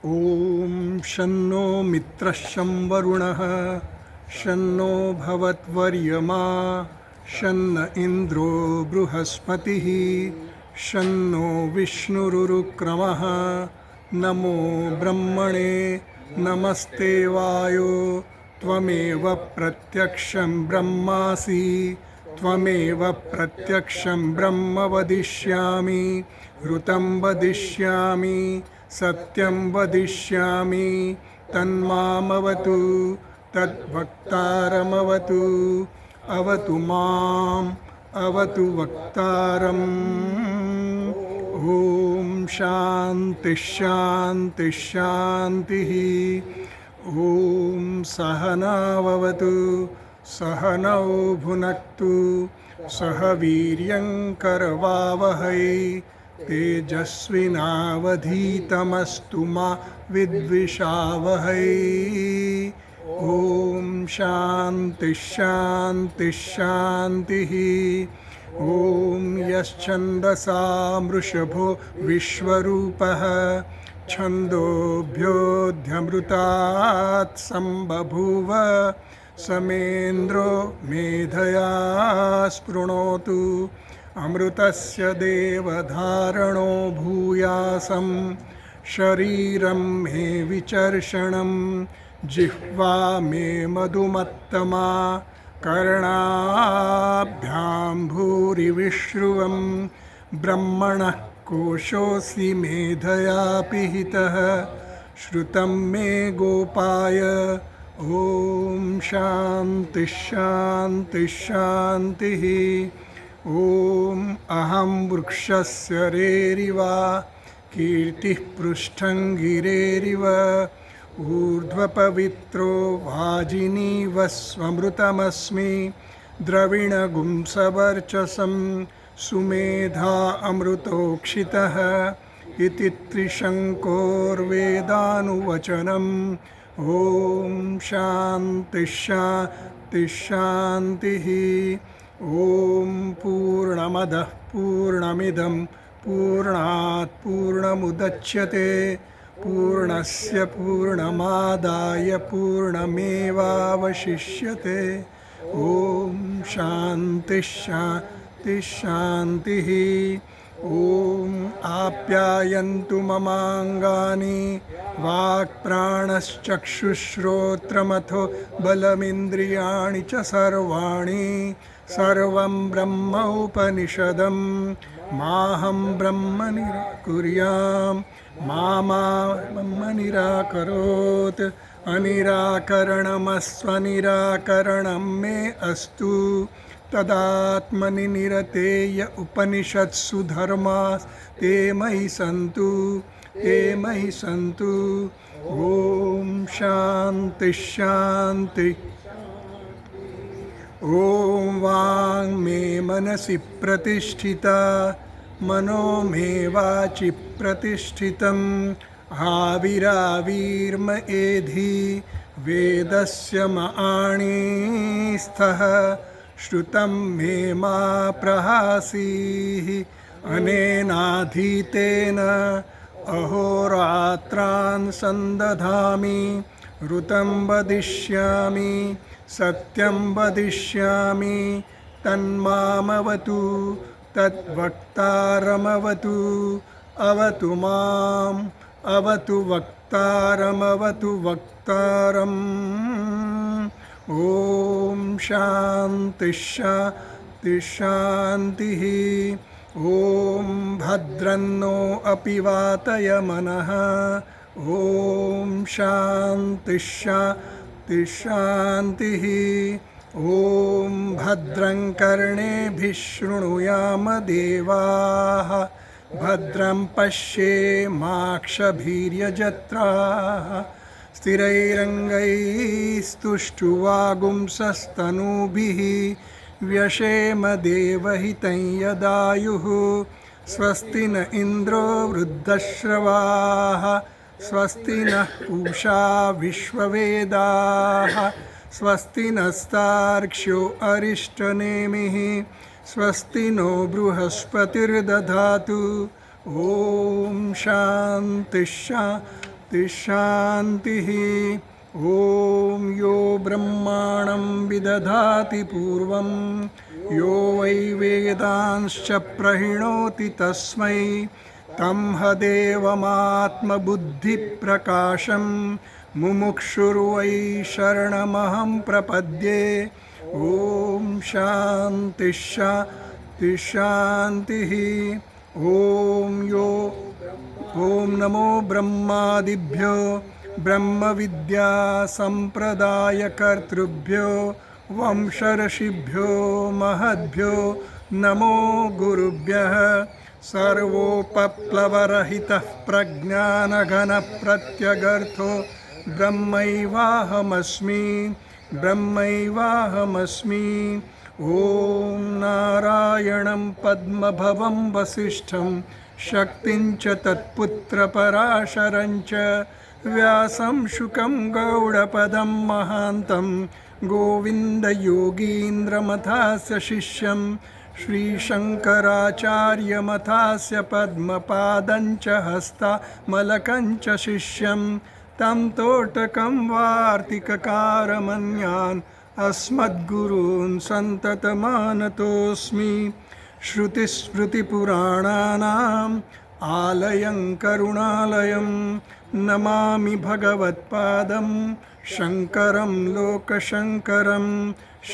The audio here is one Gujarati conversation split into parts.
ॐ शन्नो मित्रः शं वरुणः शन्नो भवत्वर्यमा शन्न इन्द्रो बृहस्पतिः शन्नो विष्णुरुक्रमः नमो ब्रह्मणे नमस्ते वायो त्वमेव प्रत्यक्षं ब्रह्मासि त्वमेव प्रत्यक्षं ब्रह्म वदिष्यामि ऋतं वदिष्यामि सत्यं वदिष्यामि तन्मामवतु तद्वक्तारमवतु अवतु माम् अवतु वक्तारम् ॐ शान्तिः शान्तिः शान्तिः ॐ सहनाववतु सहनौ भुनक्तु सह वीर्यं करवावहै तेजस्विनावधीतमस्तु मा विद्विषावहै ॐ शान्तिः शान्तिः शान्तिः ॐ यश्छन्दसा मृषभो विश्वरूपः छन्दोभ्योऽध्यमृतात् सम्बभूव समेन्द्रो मेधया स्पृणोतु अमृतस्य देवधारणो भूयासं शरीरं मे विचर्षणं जिह्वा मे मधुमत्तमा कर्णाभ्यां भूरिविश्रुवं ब्रह्मणः कोशोऽसि मेधया पिहितः श्रुतं मे गोपाय ॐ शान्तिः शान्तिः शान्तिः ॐ अहं वृक्षस्य रेरिव कीर्तिः पृष्ठं गिरेरिव ऊर्ध्वपवित्रो वाजिनीव स्वमृतमस्मि द्रविणगुंसवर्चसं सुमेधा अमृतोक्षितः इति त्रिशङ्कोर्वेदानुवचनम् ॐ शान्तिः शान्तिः शान्तिः ॐ पूर्णमदः पूर्णमिदं पूर्णात् पूर्णमुदच्यते पूर्णस्य पूर्णमादाय पूर्णमेवावशिष्यते ॐ शान्तिः शान्तिः शान्तिः ॐ आप्यायन्तु ममाङ्गानि वाक्प्राणश्चक्षुश्रोत्रमथो बलमिन्द्रियाणि च सर्वाणि सर्वं ब्रह्म उपनिषदं माहं ब्रह्म निराकुर्यां मा ब्रह्म निराकरोत् अनिराकरणमस्वनिराकरणं मे अस्तु तदात्मनि निरतेय उपनिषत्सु धर्माः ते मयि सन्तु ॐ शान्तिः शान्तिः ॐ वाङ् मे मनसि प्रतिष्ठिता मनो मे वाचि प्रतिष्ठितम् आविराविर्म एधि वेदस्य मणिस्थः श्रुतं मे मा प्रहासीः अनेनाधीतेन अहोरात्रान् सन्दधामि ऋतं वदिष्यामि सत्यं वदिष्यामि तन्मामवतु तद्वक्तारमवतु अवतु माम् अवतु वक्तारमवतु वक्तारम् ॐ शान्तिः शान्तिः शान्तिः ॐ भद्रन्नो अपि वातय मनः ॐ शान्तिः शान्तिः शान्तिः ॐ भद्रं कर्णेभिः शृणुयाम देवाः भद्रं पश्येमाक्षभिर्यजत्राः स्थिरैरङ्गैस्तुष्टुवागुंसस्तनूभिः व्यशेम देवहितं यदायुः स्वस्ति न इन्द्रो वृद्धश्रवाः स्वस्ति नः पूषा विश्ववेदाः स्वस्ति नस्तार्क्ष्यो अरिष्टनेमिः स्वस्ति नो बृहस्पतिर्दधातु। ओम शांति शांति शान्तिः ॐ यो ब्रह्माणं विदधाति पूर्वं यो वै वेदांश्च प्रणोति तस्मै तं हदेवमात्मबुद्धिप्रकाशं मुमुक्षुर्वै शरणमहं प्रपद्ये ॐ शान्तिः शान्तिः शान्तिः ॐ नमो ब्रह्मादिभ्यो ब्रह्मविद्यासम्प्रदायकर्तृभ्यो वंशऋषिभ्यो महद्भ्यो नमो गुरुभ्यः सर्वोपप्लवरहितः प्रज्ञानघनप्रत्यगर्थो ब्रह्मैवाहमस्मि ॐ नारायणं पद्मभवं वसिष्ठं शक्तिं च तत्पुत्रपराशरं च व्यासं शुकं गौडपदं महान्तं गोविन्दयोगीन्द्रमथास्य शिष्यं श्रीशङ्कराचार्यमथास्य पद्मपादं च हस्तामलकं च शिष्यं तं तोटकं वार्तिककारमन्यान् अस्मद्गुरून् सन्ततमानतोऽस्मि श्रुतिस्मृतिपुराणानाम् आलयं करुणालयं नमामि भगवत्पादं शङ्करं लोकशङ्करं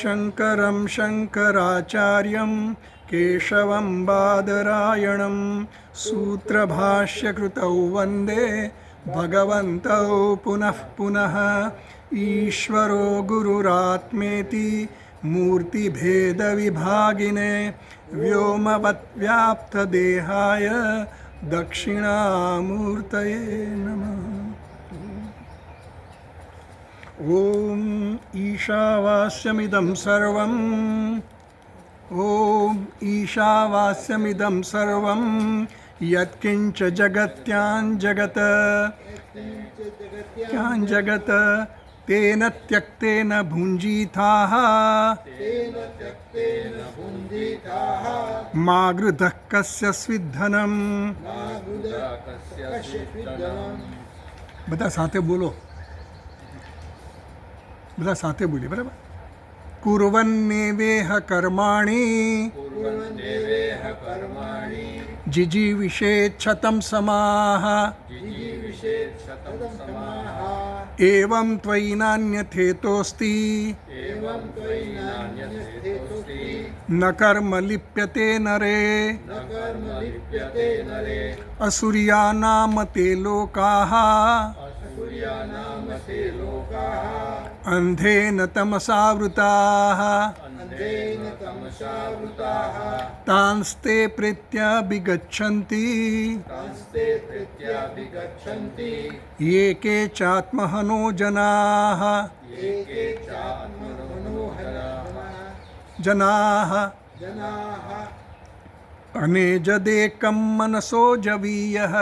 शङ्करं शङ्कराचार्यं केशवं बादरायणं सूत्रभाष्यकृतौ वन्दे भगवन्तौ पुनः पुनः ईश्वरो गुरुरात्मेति मूर्तिभेदविभागिने व्योमवद्व्याप्तदेहाय दक्षिणामूर्तये नमः ॐ ईशावास्यमिदं सर्वं यत्किञ्च जगत् तेन त्यक्तेन भुञ्जीथाः मा गृधः कस्य स्विद्धनम् બધા સાથે બોલો બરાબર कुर्वन्नेवेह कर्माणि जिजीविषेच्छतं समाः एवं त्वयि नान्यथेतोऽस्ति न कर्म लिप्यते नरे असुर्यानाम ते लोकाः अंधेन तमसावृताः तांस्ते प्रीत्याभिगच्छन्ति ये के चात्महनो जनाः अनेजदेकं मनसो जवीयः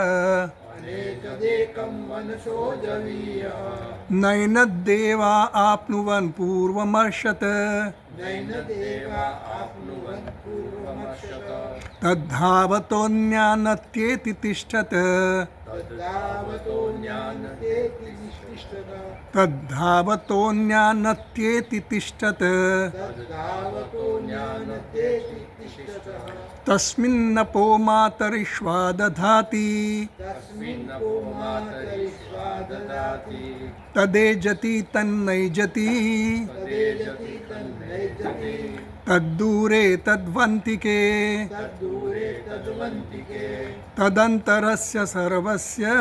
नैनद्देवा आप्नुवन् पूर्वमर्षत् तद्धावतोऽन्यानत्येति तिष्ठत् तस्मिन्नपो मातरिश्वा दधाति तदेजति तन्नैजति तद्दूरे तद्वन्तिके तदन्तरस्य सर्वस्य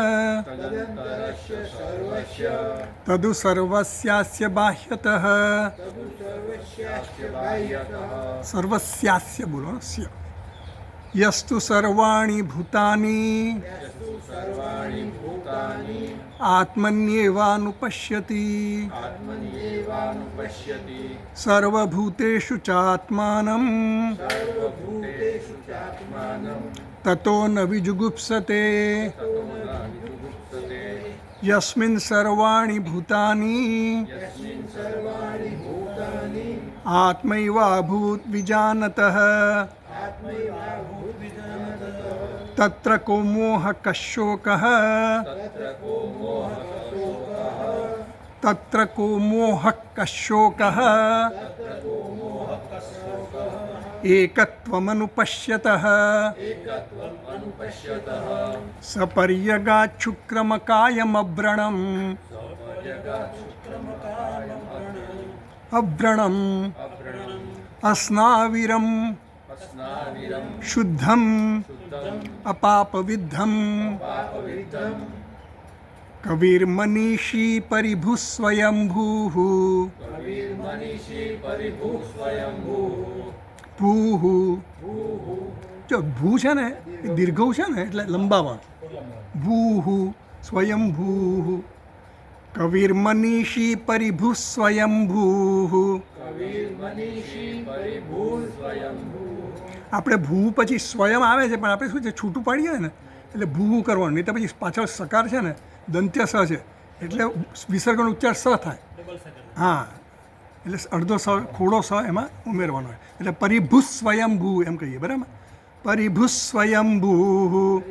तदु सर्वस्यास्य बाह्यतः सर्वस्यास्य बोलो स्य यस्तु सर्वाणि भूतानि आत्मन्येवानुपश्यति सर्वभूतेषु चात्मानं ततो न विजुगुप्सते यस्मिन् सर्वाणि भूतानि आत्मैवाभूत् विजानतः તત્ર કો મોહ કશોકઃ તત્ર કો મોહ કશોકઃ એકત્વમનુપશ્યતઃ સપર્યગાચ્છુક્રમકાયમવ્રણમ અવ્રણમ અસ્નાવિરમ શુદ્ધમ અપાપવિદ્ધમ કવિર્મનીષી પરિભુસ્વયંભૂઃ ભૂઃ જો ભૂ છે ને એ દીર્ઘઉ છે ને એટલે લંબાવવાનું ભૂઃ સ્વયંભૂઃ કવિર્મનીષી પરિભુસ્વયંભૂઃ આપણે ભૂ પછી સ્વયં આવે છે પણ આપણે શું છે છૂટું પાડીએ ને એટલે ભૂ કરવાનું નહીં તો પછી પાછળ સકાર છે ને દંત્ય સ છે એટલે વિસર્ગનો ઉચ્ચાર સ થાય હા એટલે અડધો સ ખોડો સ એમાં ઉમેરવાનો હોય એટલે પરિભૂ સ્વયંભૂ એમ કહીએ બરાબર પરિભૂ સ્વયંભૂ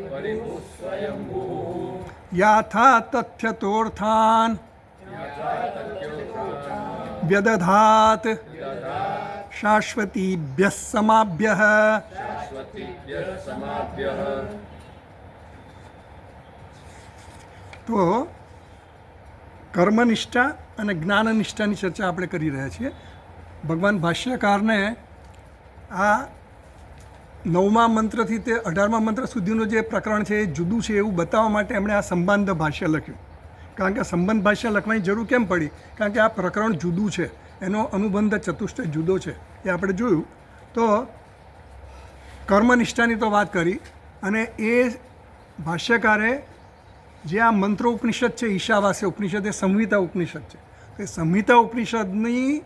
યાથા તથ્યતોર્થાન વ્યદધાત શાશ્વતીભ્યઃ સમાભ્યઃ તો કર્મનિષ્ઠા અને જ્ઞાનનિષ્ઠાની ચર્ચા આપણે કરી રહ્યા છીએ ભગવાન ભાષ્યકારને આ 9મા મંત્રથી તે 18મા મંત્ર સુધીનું જે પ્રકરણ છે એ જુદું છે એવું બતાવવા માટે એમણે આ સંબંધ ભાષ્ય લખ્યું કારણ કે સંબંધ ભાષ્ય લખવાની જરૂર કેમ પડી કારણ કે આ પ્રકરણ જુદું છે એનો અનુબંધ ચતુષ્ટય જુદો છે એ આપણે જોયું તો કર્મનિષ્ઠાની તો વાત કરી અને એ ભાષ્યકારે જે આ મંત્રો ઉપનિષદ છે ઈશાવાસ્ય ઉપનિષદ એ સંહિતા ઉપનિષદ છે તો એ સંહિતા ઉપનિષદની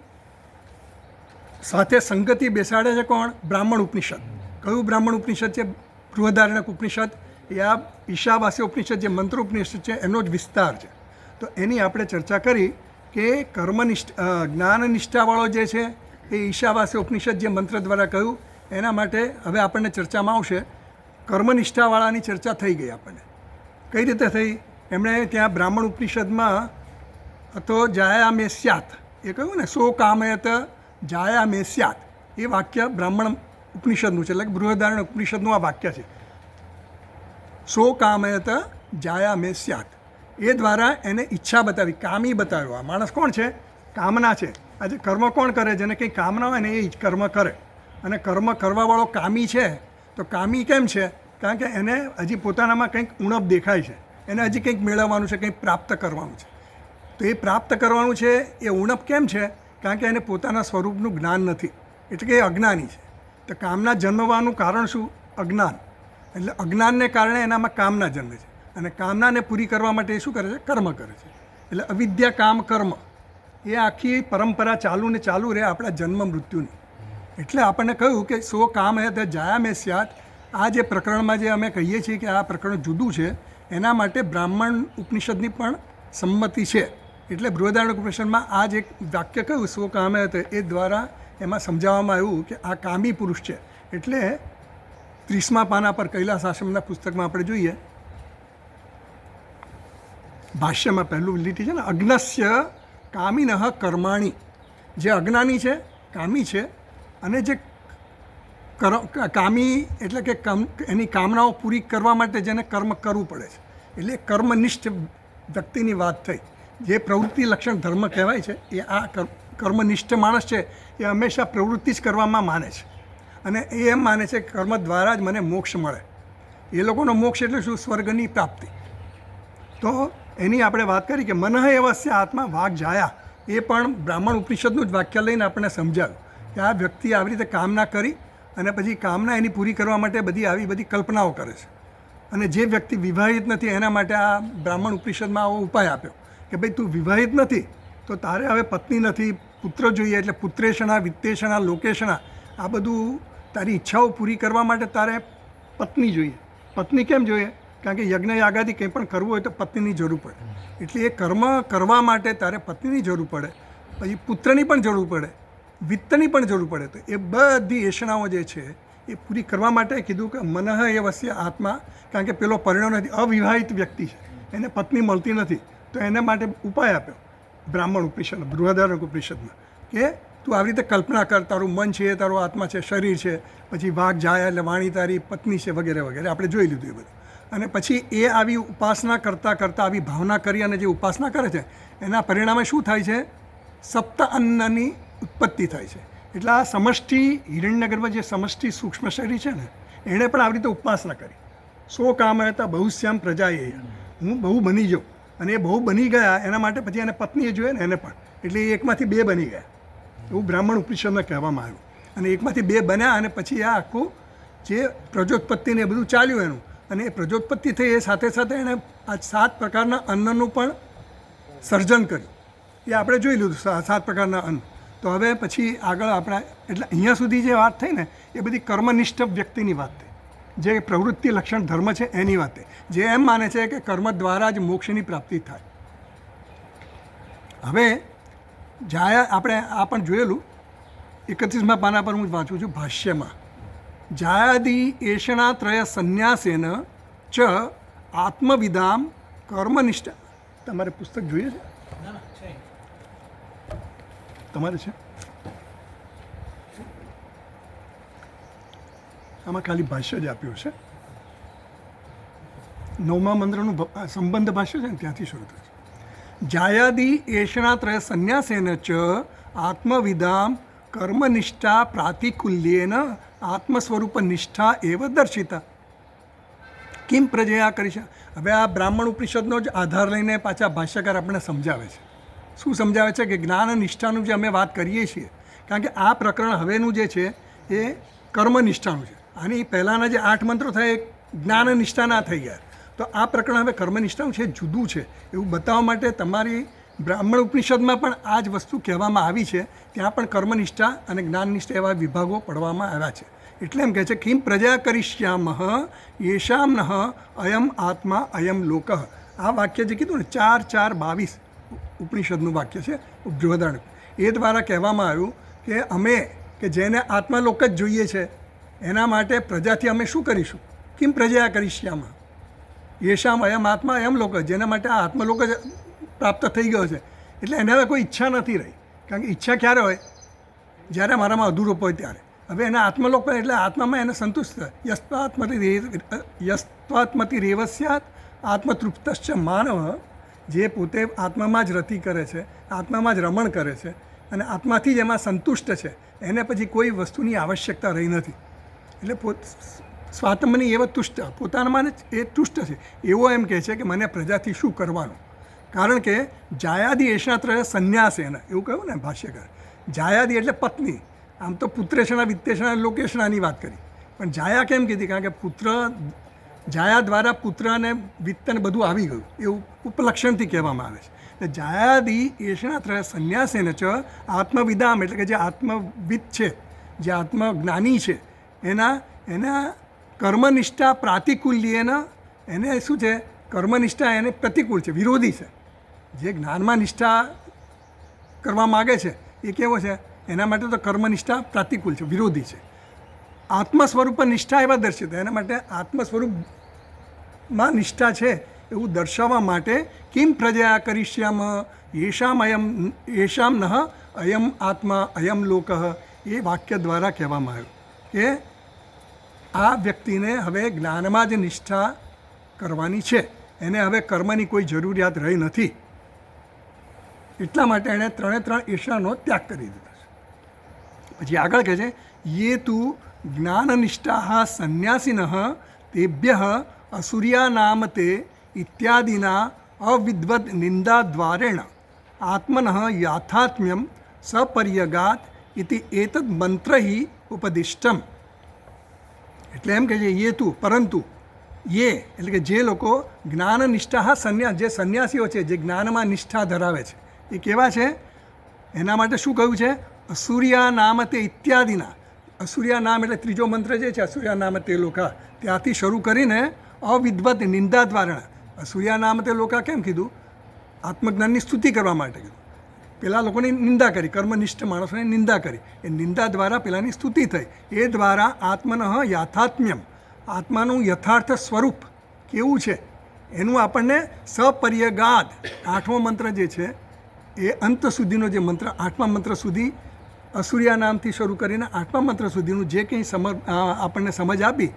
સાથે સંગતિ બેસાડે છે કોણ બ્રાહ્મણ ઉપનિષદ કયું બ્રાહ્મણ ઉપનિષદ છે બૃહદારણ્યક ઉપનિષદ એ આ ઈશાવાસ્ય ઉપનિષદ જે મંત્ર ઉપનિષદ છે એનો જ વિસ્તાર છે તો એની આપણે ચર્ચા કરી કે જ્ઞાનનિષ્ઠાવાળો જે છે એ ઈશાવાસ્ય ઉપનિષદ જે મંત્ર દ્વારા કહ્યું એના માટે હવે આપણને ચર્ચામાં આવશે કર્મનિષ્ઠાવાળાની ચર્ચા થઈ ગઈ આપણને કઈ રીતે થઈ એમણે ત્યાં બ્રાહ્મણ ઉપનિષદમાં તો જાયા મે સ્યાત એ કહ્યું ને સો કામયત જાયા મે સ્યાત એ વાક્ય બ્રાહ્મણ ઉપનિષદનું છે એટલે કે બૃહદારણ્યક ઉપનિષદનું આ વાક્ય છે સો કામયત જાયા મે સ્યાત એ દ્વારા એને ઈચ્છા બતાવી કામી બતાવ્યો આ માણસ કોણ છે કામના છે આજે કર્મ કોણ કરે જેને કંઈ કામના હોય ને એ જ કર્મ કરે અને કર્મ કરવાવાળો કામી છે તો કામી કેમ છે કારણ કે એને હજી પોતાનામાં કંઈક ઉણપ દેખાય છે એને હજી કંઈક મેળવવાનું છે કંઈક પ્રાપ્ત કરવાનું છે તો એ પ્રાપ્ત કરવાનું છે એ ઉણપ કેમ છે કારણ કે એને પોતાના સ્વરૂપનું જ્ઞાન નથી એટલે કે એ અજ્ઞાની છે તો કામના જન્મવાનું કારણ શું અજ્ઞાન એટલે અજ્ઞાનને કારણે એનામાં કામના જન્મે છે અને કામનાને પૂરી કરવા માટે એ શું કરે છે કર્મ કરે છે એટલે અવિદ્યા કામ કર્મ એ આખી પરંપરા ચાલુ ને ચાલુ રહે આપણા જન્મ મૃત્યુની એટલે આપણને કહ્યું કે સો કામ હે તે જાયા મેં સ્યાત આ જે પ્રકરણમાં જે અમે કહીએ છીએ કે આ પ્રકરણ જુદું છે એના માટે બ્રાહ્મણ ઉપનિષદની પણ સંમતિ છે એટલે બૃહદારણ્યક ઉપનિષદમાં આ જે વાક્ય કહ્યું સો કામ હે તે એ દ્વારા એમાં સમજાવવામાં આવ્યું કે આ કામી પુરુષ છે એટલે 30મા પાના પર કૈલાસ આશ્રમના પુસ્તકમાં આપણે જોઈએ ભાષ્યમાં પહેલું લીટી છે ને અજ્ઞસ્ય કામિનઃ કર્માણી જે અજ્ઞાની છે કામી છે અને જે કામી એટલે કે એની કામનાઓ પૂરી કરવા માટે જેને કર્મ કરવું પડે છે એટલે કર્મનિષ્ઠ વ્યક્તિની વાત થઈ જે પ્રવૃત્તિ લક્ષણ ધર્મ કહેવાય છે એ આ કર્મનિષ્ઠ માણસ છે એ હંમેશા પ્રવૃત્તિ જ કરવામાં માને છે અને એ એમ માને છે કે કર્મ દ્વારા જ મને મોક્ષ મળે એ લોકોનો મોક્ષ એટલે શું સ્વર્ગની પ્રાપ્તિ તો એની આપણે વાત કરી કે મનઃ એવસ્ય આત્મા વાગ જાયા એ પણ બ્રાહ્મણ ઉપનિષદનું જ વાક્ય લઈને આપણને સમજાવ્યું કે આ વ્યક્તિ આવી રીતે કામના કરી અને પછી કામના એની પૂરી કરવા માટે આવી બધી કલ્પનાઓ કરે છે અને જે વ્યક્તિ વિવાહિત નથી એના માટે આ બ્રાહ્મણ ઉપનિષદમાં આવો ઉપાય આપ્યો કે ભાઈ તું વિવાહિત નથી તો તારે હવે પત્ની નથી પુત્ર જોઈએ એટલે પુત્રેષણા વિત્તેષણા લોકેષણા આ બધું તારી ઈચ્છાઓ પૂરી કરવા માટે તારે પત્ની જોઈએ પત્ની કેમ જોઈએ કારણ કે યજ્ઞ યાગાથી કંઈ પણ કરવું હોય તો પત્નીની જરૂર પડે એટલે એ કર્મ કરવા માટે તારે પત્નીની જરૂર પડે પછી પુત્રની પણ જરૂર પડે વિત્તની પણ જરૂર પડે તો એ બધી એષણાઓ જે છે એ પૂરી કરવા માટે કીધું કે મનઃ એ વસ્ય આત્મા, કારણ કે પેલો પરિણો નથી, અવિવાહિત વ્યક્તિ છે, એને પત્ની મળતી નથી, તો એને માટે ઉપાય આપ્યો બ્રાહ્મણ ઉપનિષદ, બૃહદારણ્યક ઉપનિષદમાં, કે તું આવી રીતે કલ્પના કર, તારું મન છે, તારો આત્મા છે, શરીર છે, પછી વાઘ જાય એટલે વાણી તારી પત્ની છે, વગેરે વગેરે આપણે જોઈ લીધું એ બધું. અને પછી એ આવી ઉપાસના કરતાં કરતાં આવી ભાવના કરી અને જે ઉપાસના કરે છે એના પરિણામે શું થાય છે? સપ્ત અન્નની ઉત્પત્તિ થાય છે. એટલે આ સમષ્ટિ હિરણ્યગર્ભ જે સમષ્ટિ સૂક્ષ્મ શરીર છે ને, એણે પણ આવી રીતે ઉપાસના કરી. સો કામ હતા બહુશ્યામ પ્રજાએ, હું બહુ બની જાઉં, અને એ બહુ બની ગયા એના માટે પછી એને પત્નીએ જોઈએ ને એને પણ, એટલે એ એકમાંથી બે બની ગયા, એવું બ્રાહ્મણ ઉપનિષદમાં કહેવામાં આવ્યું. અને એકમાંથી બે બન્યા અને પછી આ આખું જે પ્રજોત્પત્તિને એ બધું ચાલ્યું એનું, અને એ પ્રજોત્પત્તિ થઈ એ સાથે સાથે એણે આ 7 પ્રકારના અન્નનું પણ સર્જન કર્યું. એ આપણે જોઈ લીધું 7 પ્રકારના અન્ન. તો હવે પછી આગળ આપણે, એટલે અહીંયા સુધી જે વાત થઈ ને એ બધી કર્મનિષ્ઠ વ્યક્તિની વાત થઈ, જે પ્રવૃત્તિ લક્ષણ ધર્મ છે એની વાત થઈ, જે એમ માને છે કે કર્મ દ્વારા જ મોક્ષની પ્રાપ્તિ થાય. હવે જાયા આપણે આ પણ જોયેલું 31મા પાના પર હું વાંચું છું ભાષ્યમાં, જાયાદિ એષણાત્રય સંન્યાસેન ચ આત્મવિદામ કર્મનિષ્ઠા. તમારે પુસ્તક જોઈએ છે? તમારે છે? આમાં ખાલી ભાષ્ય જ આપ્યું છે. 9મા મંત્રનું સંબંધ ભાષ્ય છે ને, ત્યાંથી શરૂ થાય છે. જાયાદિ એષણાત્રય સંન્યાસેન ચ આત્મવિદામ કર્મનિષ્ઠા પ્રાતિકુલ્યેન આત્મસ્વરૂપ નિષ્ઠા એવ દર્શિતા કિમ પ્રજયા કરી છે. હવે આ બ્રાહ્મણ ઉપનિષદનો જ આધાર લઈને પાછા ભાષ્યકાર આપણને સમજાવે છે. શું સમજાવે છે? કે જ્ઞાન નિષ્ઠાનું જે અમે વાત કરીએ છીએ, કારણ કે આ પ્રકરણ હવેનું જે છે એ કર્મનિષ્ઠાનું છે. આની પહેલાંના જે 8 મંત્રો થયા એ જ્ઞાન નિષ્ઠાના થઈ ગયા, તો આ પ્રકરણ હવે કર્મનિષ્ઠાનું છે, જુદું છે એવું બતાવવા માટે તમારી બ્રાહ્મણ ઉપનિષદમાં પણ આ જ વસ્તુ કહેવામાં આવી છે. ત્યાં પણ કર્મનિષ્ઠા અને જ્ઞાનનિષ્ઠા એવા વિભાગો પડવામાં આવ્યા છે. એટલે એમ કહે છે કિમ પ્રજા કરીશ્યામઃ યેષામ નઃ અયમ આત્મા અયમ લોક. આ વાક્ય જે કીધું ને 4:4:22 ઉપનિષદનું વાક્ય છે બૃહદારણ્યક, એ દ્વારા કહેવામાં આવ્યું કે અમે કે જેને આત્માલોક જ જોઈએ છે એના માટે પ્રજાથી અમે શું કરીશું? કિમ પ્રજા કરીશ્યામઃ યેષામ અયમ આત્મા અયમ લોક, જેના માટે આ આત્મલોક જ પ્રાપ્ત થઈ ગયો છે. એટલે એને હવે કોઈ ઈચ્છા નથી રહી, કારણ કે ઈચ્છા ક્યારે હોય? જ્યારે મારામાં અધૂરો હોય ત્યારે. હવે એના આત્મલોક પર એટલે આત્મામાં એને સંતુષ્ટ થાય. યસ્ત્વાત્મતિ રેવસ્યાત આત્મતૃપ્તશ્ચ માનવ, જે પોતે આત્મામાં જ રતિ કરે છે, આત્મામાં જ રમણ કરે છે અને આત્માથી જ એમાં સંતુષ્ટ છે, એને પછી કોઈ વસ્તુની આવશ્યકતા રહી નથી. એટલે સ્વાત્મની એવ તુષ્ટ, પોતાનામાં જ એ તુષ્ટ છે. એવો એમ કહે છે કે મને પ્રજાથી શું કરવાનું? કારણ કે જાયાદિ એષણાત્રય સંન્યાસેન, એવું કહ્યું ને ભાષ્યકાર. જાયાદિ એટલે પત્ની, આમ તો પુત્રેષણા વિત્તેષણા લોકેષણાની વાત કરી, પણ જાયા કેમ કીધી? કારણ કે પુત્ર, જાયા દ્વારા પુત્ર અને વિત્ત ને બધું આવી ગયું, એવું ઉપલક્ષણથી કહેવામાં આવે છે. એટલે જાયાદિ એષણાત્રય સંન્યાસેન ચ આત્મવિદામ, એટલે કે જે આત્મવિદ છે, જે આત્મજ્ઞાની છે, એના કર્મનિષ્ઠા પ્રાતિકુલ્યેન, એને શું છે? કર્મનિષ્ઠા એને પ્રતિકૂળ છે, વિરોધી છે. જે જ્ઞાનમાં નિષ્ઠા કરવા માગે છે એ કેવો છે? એના માટે તો કર્મનિષ્ઠા પ્રતિકૂળ છે, વિરોધી છે. આત્મ સ્વરૂપ નિષ્ઠા એવા દર્શિત, એના માટે આત્મ સ્વરૂપમાં નિષ્ઠા છે એવું દર્શાવવા માટે કિમ પ્રજા કરીશ્યામ યેષામ નઃ અયમ આત્મા અયમ લોક, એ વાક્ય દ્વારા કહેવામાં આવ્યું કે આ વ્યક્તિને હવે જ્ઞાનમાં જ નિષ્ઠા કરવાની છે, એને હવે કર્મની કોઈ જરૂરિયાત રહી નથી. એટલા માટે એણે 3 ઈર્ષાનો ત્યાગ કરી દીધો છે. પછી આગળ કહે છે યે તું જ્ઞાનનિષ્ઠા સંન્યાસિન તેભ્ય અસૂર્યા નામ તે ઇત્યાદિના અવિદ્વદ નિંદા દ્વારેણ આત્મન યાથાત્મ્યમ સપર્યગાત ઇતિ એતદ મંત્ર ઉપદિષ્ટમ. એટલે એમ કહે છે યે તું, પરંતુ એ એટલે કે જે લોકો જ્ઞાનનિષ્ઠા સંન્યાસ, જે સંન્યાસીઓ છે, જે જ્ઞાનમાં નિષ્ઠા ધરાવે છે, એ કેવા છે? એના માટે શું કહ્યું છે? અસૂર્યા નામ તે ઇત્યાદિના. અસૂર્યા નામ એટલે 3જો મંત્ર જે છે, અસૂર્યા નામ તે લોકા, ત્યાંથી શરૂ કરીને અવિદ્વત નિંદા દ્વારા. અસૂર્યા નામ તે લોકા કેમ કીધું? આત્મજ્ઞાનની સ્તુતિ કરવા માટે કીધું. પેલા લોકોની નિંદા કરી, કર્મનિષ્ઠ માણસોની નિંદા કરી. એ નિંદા દ્વારા પેલાની સ્તુતિ થઈ. એ દ્વારા આત્મનઃ યાથાત્મ્યમ, આત્માનું યથાર્થ સ્વરૂપ કેવું છે એનું આપણને સપર્યગાદ, 8મો મંત્ર જે છે એ અંત સુધીનો જે મંત્ર, 8મા મંત્ર સુધી અસુર્યા નામથી શરૂ કરીને 8મા મંત્ર સુધીનું જે કંઈ આપણને સમજ આપી,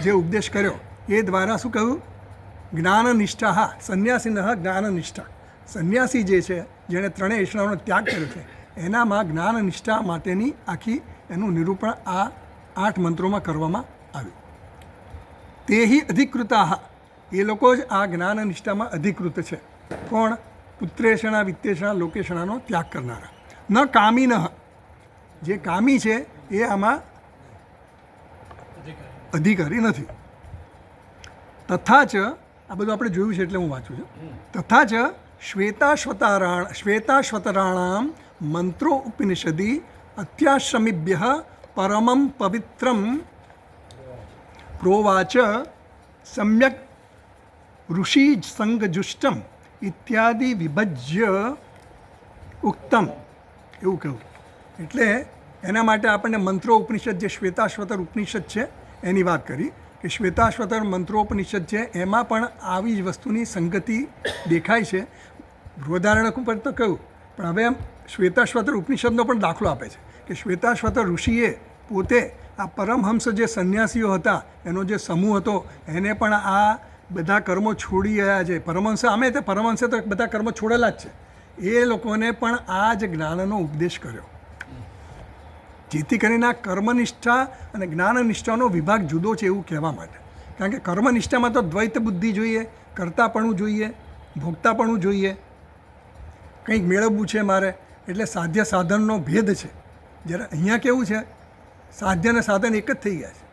જે ઉપદેશ કર્યો, એ દ્વારા શું કહ્યું? જ્ઞાનનિષ્ઠા, સંન્યાસીન જ્ઞાનનિષ્ઠા. સંન્યાસી જે છે, જેણે ત્રણેય ઈશ્વરનો ત્યાગ કર્યો છે, એનામાં જ્ઞાનનિષ્ઠા માટેની આખી એનું નિરૂપણ આ 8 મંત્રોમાં કરવામાં આવ્યું. તેહી અધિકૃતા, એ લોકો જ આ જ્ઞાનનિષ્ઠામાં અધિકૃત છે. કોણ? પુત્રેષણા વિત્તેષણા લોકેષણાનો ત્યાગ કરનારા. ન કામીન, જે કામી છે એ આમાં અધિકારી નથી. તથા ચ, આ બધું આપણે જોયું છે એટલે હું વાંચું છું. તથા ચ શ્વેતાશ્વતરાણામ મંત્રો ઉપનિષદી અત્યાશ્રમિભ્ય પરમમ પવિત્રમ પ્રોવાચ સમ્યક ઋષિ સંગજુષ્ટમ ઇત્યાદિ વિભજ્ય ઉક્તમ, એવું કહ્યું. એટલે એના માટે આપણને મંત્રો ઉપનિષદ, જે શ્વેતાશ્વતર ઉપનિષદ છે એની વાત કરી કે શ્વેતાશ્વતર મંત્રોપનિષદ છે એમાં પણ આવી જ વસ્તુની સંગતિ દેખાય છે. બૃહદારણ્યક ઉપર તો કહ્યું, પણ હવે શ્વેતાશ્વતર ઉપનિષદનો પણ દાખલો આપે છે કે શ્વેતાશ્વતર ઋષિએ પોતે આ પરમહંસ જે સંન્યાસીઓ હતા એનો જે સમૂહ હતો એને પણ આ બધા કર્મો છોડી ગયા છે. પરમહંસ, અમે તે પરમહંસે તો બધા કર્મો છોડેલા જ છે. એ લોકોને પણ આ જ જ્ઞાનનો ઉપદેશ કર્યો, જેથી કરીને આ કર્મનિષ્ઠા અને જ્ઞાનનિષ્ઠાનો વિભાગ જુદો છે એવું કહેવા માટે. કારણ કે કર્મનિષ્ઠામાં તો દ્વૈત બુદ્ધિ જોઈએ, કર્તાપણું જોઈએ, ભોગતાપણું જોઈએ, કંઈક મેળવવું છે મારે, એટલે સાધ્ય સાધનનો ભેદ છે. જ્યારે અહીંયા કેવું છે, સાધ્ય અને સાધન એક જ થઈ ગયા છે.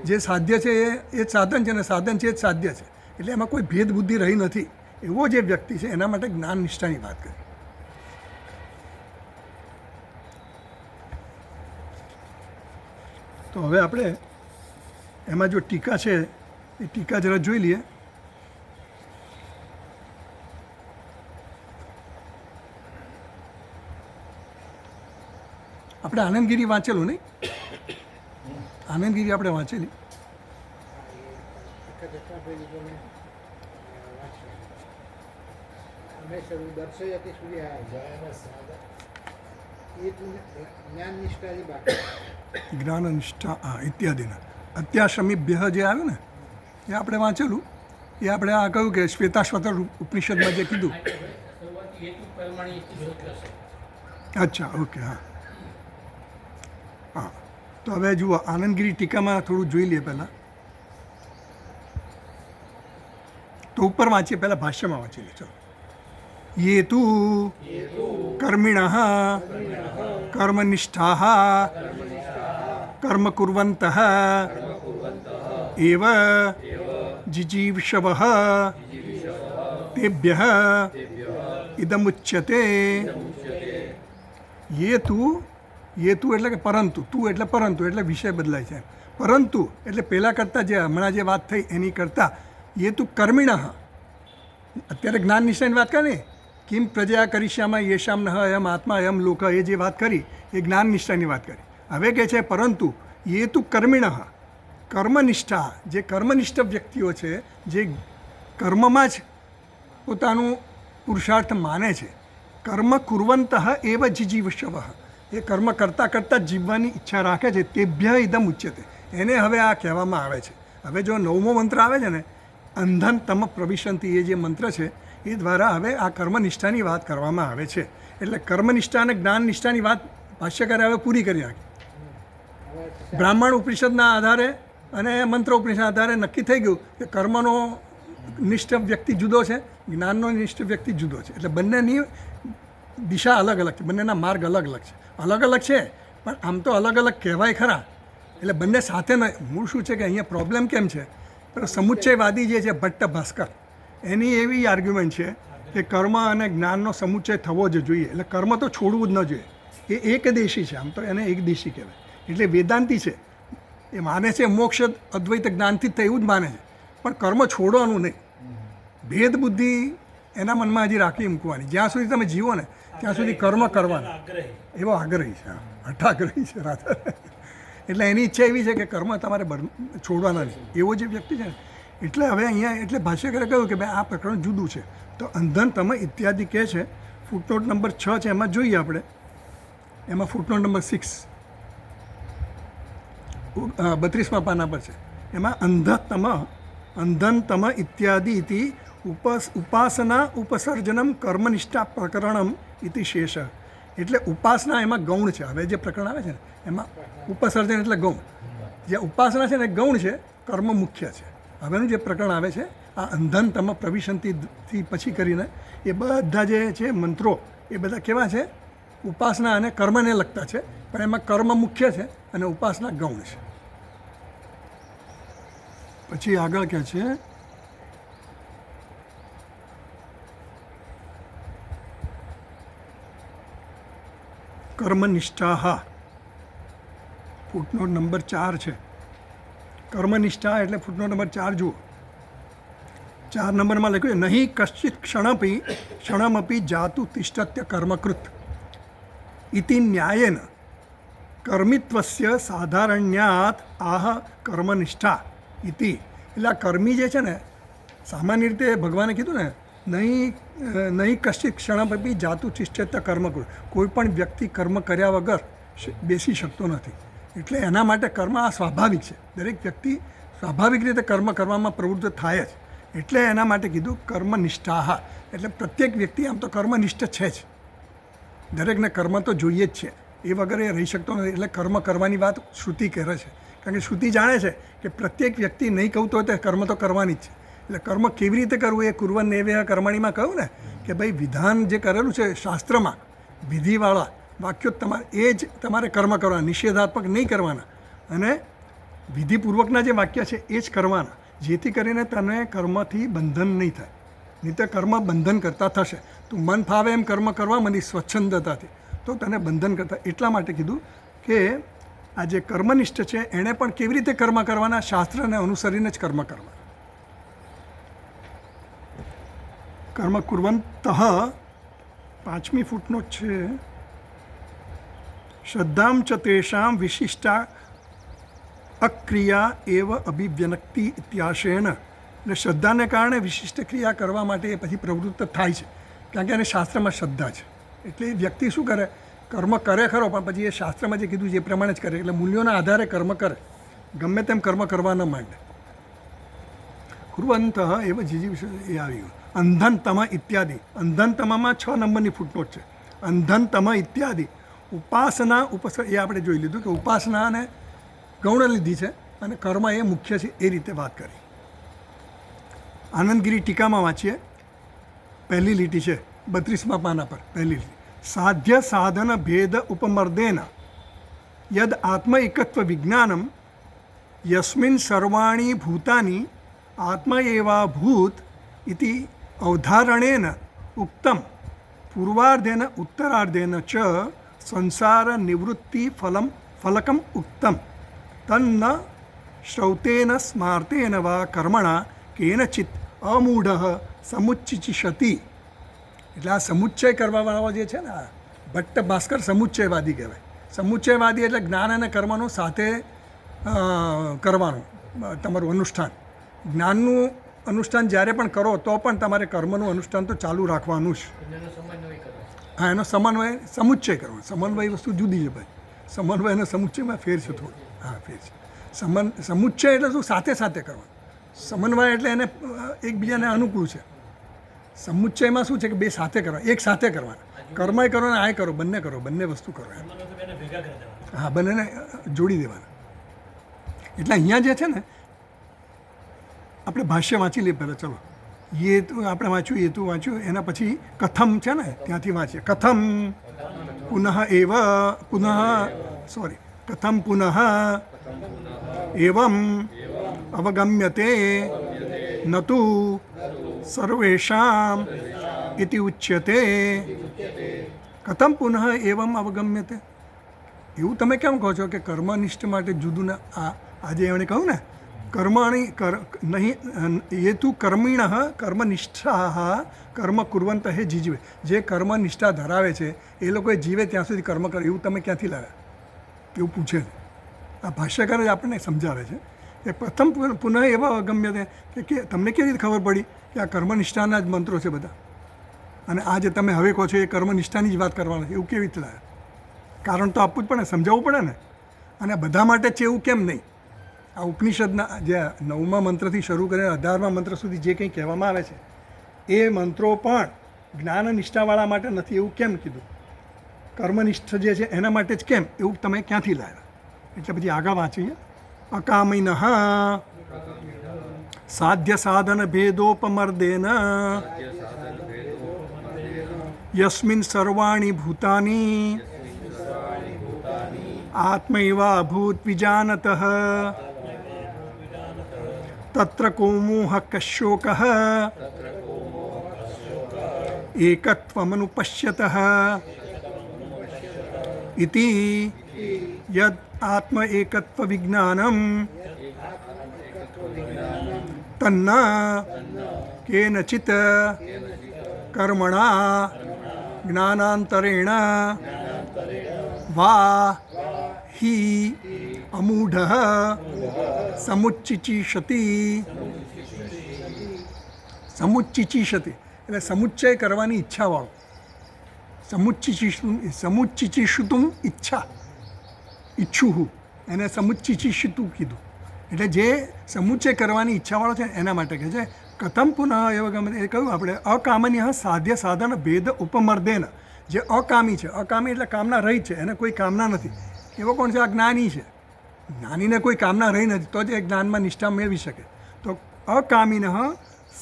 જે સાધ્ય છે એ જ સાધન છે અને સાધન છે એ જ સાધ્ય છે. એટલે એમાં કોઈ ભેદ બુદ્ધિ રહી નથી. એવો જે વ્યક્તિ છે એના માટે જ્ઞાન નિષ્ઠાની વાત કરી. તો હવે આપણે એમાં જો ટીકા છે એ ટીકા જરા જોઈ લઈએ. આપણે આનંદગીરી વાંચેલું નહીં? આનંદગીરી આપણે વાંચેલી. જ્ઞાનનિષ્ઠા ઇત્યાદિના અત્યાશ્રમિભ્ય જે આવ્યું ને એ આપણે વાંચેલું. એ આપણે આ કહ્યું કે શ્વેતાશ્વતર ઉપનિષદમાં જે કીધું. અચ્છા, ઓકે, હા હા. તો હવે જુઓ, આનંદગીરી ટીકામાં થોડું જોઈ લઈએ પહેલાં. તો ઉપર વાંચીએ, પહેલાં ભાષ્યમાં વાંચી લઈએ. ચલો. ये तु कर्मिणः कर्मनिष्ठाः कर्म कुर्वन्तः एव जिजीविषवः तेभ्यः इदमुच्यते. ये તું એટલે કે પરંતુ, તું એટલે પરંતુ, એટલે વિષય બદલાય છે. પરંતુ એટલે પહેલાં કરતાં જે હમણાં જે વાત થઈ એની કરતાં એ તું કર્મિણ, અત્યારે જ્ઞાન નિષ્ઠાની વાત કરી, કિમ પ્રજા કરીશ્યામાં યેશામ નહ અયમ આત્મા અયમ લોક, એ જે વાત કરી એ જ્ઞાન નિષ્ઠાની વાત કરી. હવે કહે છે પરંતુ એ તું કર્મિણ, કર્મનિષ્ઠા, જે કર્મનિષ્ઠ વ્યક્તિઓ છે, જે કર્મમાં જ પોતાનું પુરુષાર્થ માને છે, કર્મ કુર્વંત એવ જીજીવશવ, એ કર્મ કરતાં કરતાં જ જીવવાની ઈચ્છા રાખે છે, તેભ્ય ઇદમ ઉચ્યતે, એને હવે આ કહેવામાં આવે છે. હવે જો 9મો મંત્ર આવે છે ને, અંધન તમ પ્રવિશંતિ, એ જે મંત્ર છે એ દ્વારા હવે આ કર્મનિષ્ઠાની વાત કરવામાં આવે છે. એટલે કર્મનિષ્ઠા અને જ્ઞાનનિષ્ઠાની વાત ભાષ્યકારે હવે પૂરી કરી નાખી. બ્રાહ્મણ ઉપનિષદના આધારે અને મંત્ર ઉપનિષદના આધારે નક્કી થઈ ગયું કે કર્મનો નિષ્ઠ વ્યક્તિ જુદો છે, જ્ઞાનનો નિષ્ઠ વ્યક્તિ જુદો છે. એટલે બંનેની દિશા અલગ અલગ છે, બંનેના માર્ગ અલગ અલગ છે. અલગ અલગ છે પણ આમ તો અલગ અલગ કહેવાય ખરા. એટલે બંને સાથે મૂળ શું છે કે અહીંયા પ્રોબ્લેમ કેમ છે, સમુચ્ચયવાદી જે છે ભટ્ટ ભાસ્કર, એની એવી આર્ગ્યુમેન્ટ છે કે કર્મ અને જ્ઞાનનો સમુચ્ચય થવો જ જોઈએ. એટલે કર્મ તો છોડવું જ ન જોઈએ. એ એકદેશી છે, આમ તો એને એકદેશી કહેવાય. એટલે વેદાંતી છે, એ માને છે મોક્ષ અદ્વૈત જ્ઞાનથી જ થાય એવું જ માને છે, પણ કર્મ છોડવાનું નહીં. ભેદ બુદ્ધિ એના મનમાં હજી રાખી મૂકવાની. જ્યાં સુધી તમે જીવો ને ત્યાં સુધી કર્મ કરવાના. એવો આગ્રહી છે, હઠાગ્રહી છે રાધા. એટલે એની ઈચ્છા એવી છે કે કર્મ તમારે છોડવાના નહીં. એવો જે વ્યક્તિ છે ને, એટલે હવે અહીંયા એટલે ભાષ્યકારે કહ્યું કે ભાઈ આ પ્રકરણ જુદું છે. તો અંધન તમ ઇત્યાદિ કહે છે. ફૂટનોટ નંબર 6 છે, એમાં જોઈએ આપણે. એમાં ફૂટનોટ નંબર 6 32મા પાના પર છે. એમાં અંધન તમ ઇત્યાદિ ઇતિ ઉપાસના ઉપસર્જનમ કર્મનિષ્ઠા પ્રકરણમ ઇતિ શેષ. એટલે ઉપાસના એમાં ગૌણ છે. હવે જે પ્રકરણ આવે છે ને એમાં ઉપસર્જન એટલે ગૌણ. જે ઉપાસના છે ને ગૌણ છે, કર્મ મુખ્ય છે. હવેનું જે પ્રકરણ આવે છે આ અંધન તમ પ્રવિશંતિથી પછી કરીને એ બધા જે છે મંત્રો એ બધા કેવા છે? ઉપાસના અને કર્મને લગતા છે, પણ એમાં કર્મ મુખ્ય છે અને ઉપાસના ગૌણ છે. પછી આગળ કહે છે કર્મનિષ્ઠા. ફૂટનોટ નંબર 4 છે. કર્મનિષ્ઠા એટલે ફૂટનોટ નંબર 4 જુઓ. 4 નંબરમાં લખ્યું છે નહીં કશ્ચિત ક્ષણમપી જાતુ તિષ્ઠત્ય કર્મકૃત ઇતિ ન્યાયેન કર્મિત્વસ્ય સાધારણ્યાત આહ કર્મનિષ્ઠા ઇતિ. એટલે આ કર્મી જે છે ને, સામાન્ય રીતે ભગવાને કીધું ને નહીં કશ્ચિત ક્ષણમપી જાતુ તિષ્ઠત્ય કર્મકૃત. કોઈ પણ વ્યક્તિ કર્મ કર્યા વગર બેસી શકતો નથી. એટલે એના માટે કર્મ આ સ્વાભાવિક છે. દરેક વ્યક્તિ સ્વાભાવિક રીતે કર્મ કરવામાં પ્રવૃત્ત થાય જ. એટલે એના માટે કીધું કર્મનિષ્ઠા. એટલે પ્રત્યેક વ્યક્તિ આમ તો કર્મનિષ્ઠ છે જ. દરેકને કર્મ તો જોઈએ જ છે, એ વગર એ રહી શકતો નથી. એટલે કર્મ કરવાની વાત શ્રુતિ કરે છે. કારણ કે શ્રુતિ જાણે છે કે પ્રત્યેક વ્યક્તિ નહીં કહું તો કર્મ તો કરવાની જ છે. એટલે કર્મ કેવી રીતે કરવું એ કુર્વન નેવ્ય કર્મણીમાં કહ્યું ને કે ભાઈ વિધાન જે કરેલું છે શાસ્ત્રમાં, વિધિવાળા વાક્યો એ જ તમારે કર્મ કરવાના, નિષેધાત્મક નહીં કરવાના. અને વિધિપૂર્વકના જે વાક્ય છે એ જ કરવાના, જેથી કરીને તને કર્મથી બંધન નહીં થાય. નહીં તો કર્મ બંધન કરતા થશે. તું મન ફાવે એમ કર્મ કરવા માંડી સ્વચ્છંદતાથી તો તને બંધન કરતા. એટલા માટે કીધું કે આ જે કર્મનિષ્ઠ છે એણે પણ કેવી રીતે કર્મ કરવાના? શાસ્ત્રને અનુસરીને જ કર્મ કરવાના. કર્મ કુર્વંતઃ 5મી ફૂટનોટ છે. શ્રદ્ધામ ચ તેષાં વિશિષ્ટા અક્રિયા એવ અભિવ્યનક્તિ ઇત્યાશેન. એટલે શ્રદ્ધાને કારણે વિશિષ્ટ ક્રિયા કરવા માટે એ પછી પ્રવૃત્ત થાય છે. કારણ કે એને શાસ્ત્રમાં શ્રદ્ધા છે. એટલે એ વ્યક્તિ શું કરે? કર્મ કરે ખરો, પણ પછી એ શાસ્ત્રમાં જે કીધું છે એ પ્રમાણે જ કરે. એટલે મૂલ્યોના આધારે કર્મ કરે, ગમે તેમ કર્મ કરવા ન માંડે. કુર્વંતઃ એવ જીજી વિશે એ આવી ગયું. અંધન તમ ઇત્યાદિ. અંધન તમામાં 6 નંબરની ફૂટનોટ છે. અંધન તમ ઇત્યાદિ ઉપાસના એ આપણે જોઈ લીધું કે ઉપાસનાને ગૌણ લીધી છે અને કર્મ એ મુખ્ય છે. એ રીતે વાત કરી. આનંદગીરી ટીકામાં વાંચીએ. પહેલી લીટી છે 32મા પાના પર. પહેલી લીટી સાધ્ય સાધન ભેદ ઉપમર્દેન યદ આત્મ એકત્વ વિજ્ઞાનમ યસ્મિન સર્વાણી ભૂતાની આત્મ એવા ભૂત ઇતિ અવધારણેન ઉક્તમ પૂર્વાર્ધેન ઉત્તરાર્ધેન ચ સંસાર નિવૃત્તિ ફલકમ ઉક્તમ તન્ન શ્રૌતેન સ્માર્તેન વા કર્મણા કેનચિત અમૂઢ સમુચ્ચિશતિ. એટલે આ સમુચ્ચય કરવાવાળો જે છે ને, આ ભટ્ટ ભાસ્કર સમુચ્ચયવાદી કહેવાય. સમુચ્ચયવાદી એટલે જ્ઞાન અને કર્મનું સાથે કરવાનું તમારું અનુષ્ઠાન. જ્ઞાનનું અનુષ્ઠાન જ્યારે પણ કરો તો પણ તમારે કર્મનું અનુષ્ઠાન તો ચાલુ રાખવાનું જ. હા, એનો સમન્વય સમુચ્ચય કરવાનો. સમન્વય વસ્તુ જુદી છે ભાઈ. સમન્વય અને સમુચ્ચયમાં ફેર છે થોડું. હા, ફેર છે. સમુચ્ચય એટલે શું? સાથે સાથે કરવાનું. સમન્વય એટલે એને એકબીજાને અનુકૂળ છે. સમુચ્ચયમાં શું છે કે બે સાથે કરવા, એક સાથે કરવાના. કર્મય કરો ને આય કરો, બંને કરો, બંને વસ્તુ કરો. હા, બંનેને જોડી દેવાના. એટલે અહીંયા જે છે ને, આપણે ભાષ્ય વાંચી લઈએ પહેલાં. ચલો, એ તો આપણે વાંચ્યું, એ તો વાંચ્યું. એના પછી કથમ છે ને, ત્યાંથી વાંચીએ. કથમ પુનઃ એવમ અવગમ્યતે નતુ સર્વેષામ ઇતિ ઉચ્યતે. કથમ પુનઃ એવમ અવગમ્યતે. એવું તમે કેમ કહો છો કે કર્મનિષ્ઠ માટે જુદું ને આજે એમણે કહ્યું ને કર્માણી નહીં એ તું કર્મિણ કર્મનિષ્ઠા કર્મ કુર્વંત હે જીજવે, જે કર્મનિષ્ઠા ધરાવે છે એ લોકોએ જીવે ત્યાં સુધી કર્મ કરે, એવું તમે ક્યાંથી લાવ્યા એવું પૂછે છે. આ ભાષ્યકાર જ આપણને સમજાવે છે કે પ્રથમ પુનઃ એવા અગમ્ય છે કે તમને કેવી રીતે ખબર પડી કે આ કર્મનિષ્ઠાના જ મંત્રો છે બધા, અને આ જે તમે હવે કહો છો એ કર્મનિષ્ઠાની જ વાત કરવાના છે, એવું કેવી રીતે લાવ્યા? કારણ તો આપવું જ પડે, સમજાવવું પડે ને. અને બધા માટે છે એવું કેમ નહીં? આ ઉપનિષદના જે 9મા મંત્રથી શરૂ કરીને 18મા મંત્ર સુધી જે કંઈ કહેવામાં આવે છે એ મંત્રો પણ જ્ઞાન નિષ્ઠાવાળા માટે નથી એવું કેમ કીધું? કર્મનિષ્ઠ જે છે એના માટે જ કેમ એવું તમે ક્યાંથી લાવ્યા? એટલે પછી આગળ વાંચીએ. અકામિન સાધ્ય સાધન ભેદોપમર્દેન યસ્મિન સર્વાણી ભૂતાની આત્મૈવા ભૂત વિજાનતઃ તત્ર કો મોહ કશોક એકત્વમનુપશ્યતઃ ઇતિ યદ આત્મ એકત્વ વિજ્ઞાનમ તન્ન કેનચિત કર્મણા જ્ઞાનાંતરેણ વા હિ અમૂઢ સમુચ્ચિચિષતિ. સમુચ્ચિચિષતિ એટલે સમુચ્ચય કરવાની ઈચ્છાવાળો. સમુચ્ચિચિષુતુમ ઈચ્છા, ઈચ્છું એને સમુચ્ચિચિષિતું કીધું. એટલે જે સમુચ્ચય કરવાની ઈચ્છાવાળો છે એના માટે કહે છે. કથમ પુનઃ એવા ગમે એ કહ્યું આપણે અકામન્ય સાધ્ય સાધન ભેદ ઉપમર્દેન. જે અકામી છે, અકામી એટલે કામના રહી છે, એને કોઈ કામના નથી, એવો કોણ છે? આ જ્ઞાની છે. જ્ઞાનીને કોઈ કામના રહી નથી તો જ એ જ્ઞાનમાં નિષ્ઠા મેળવી શકે. તો અકામિન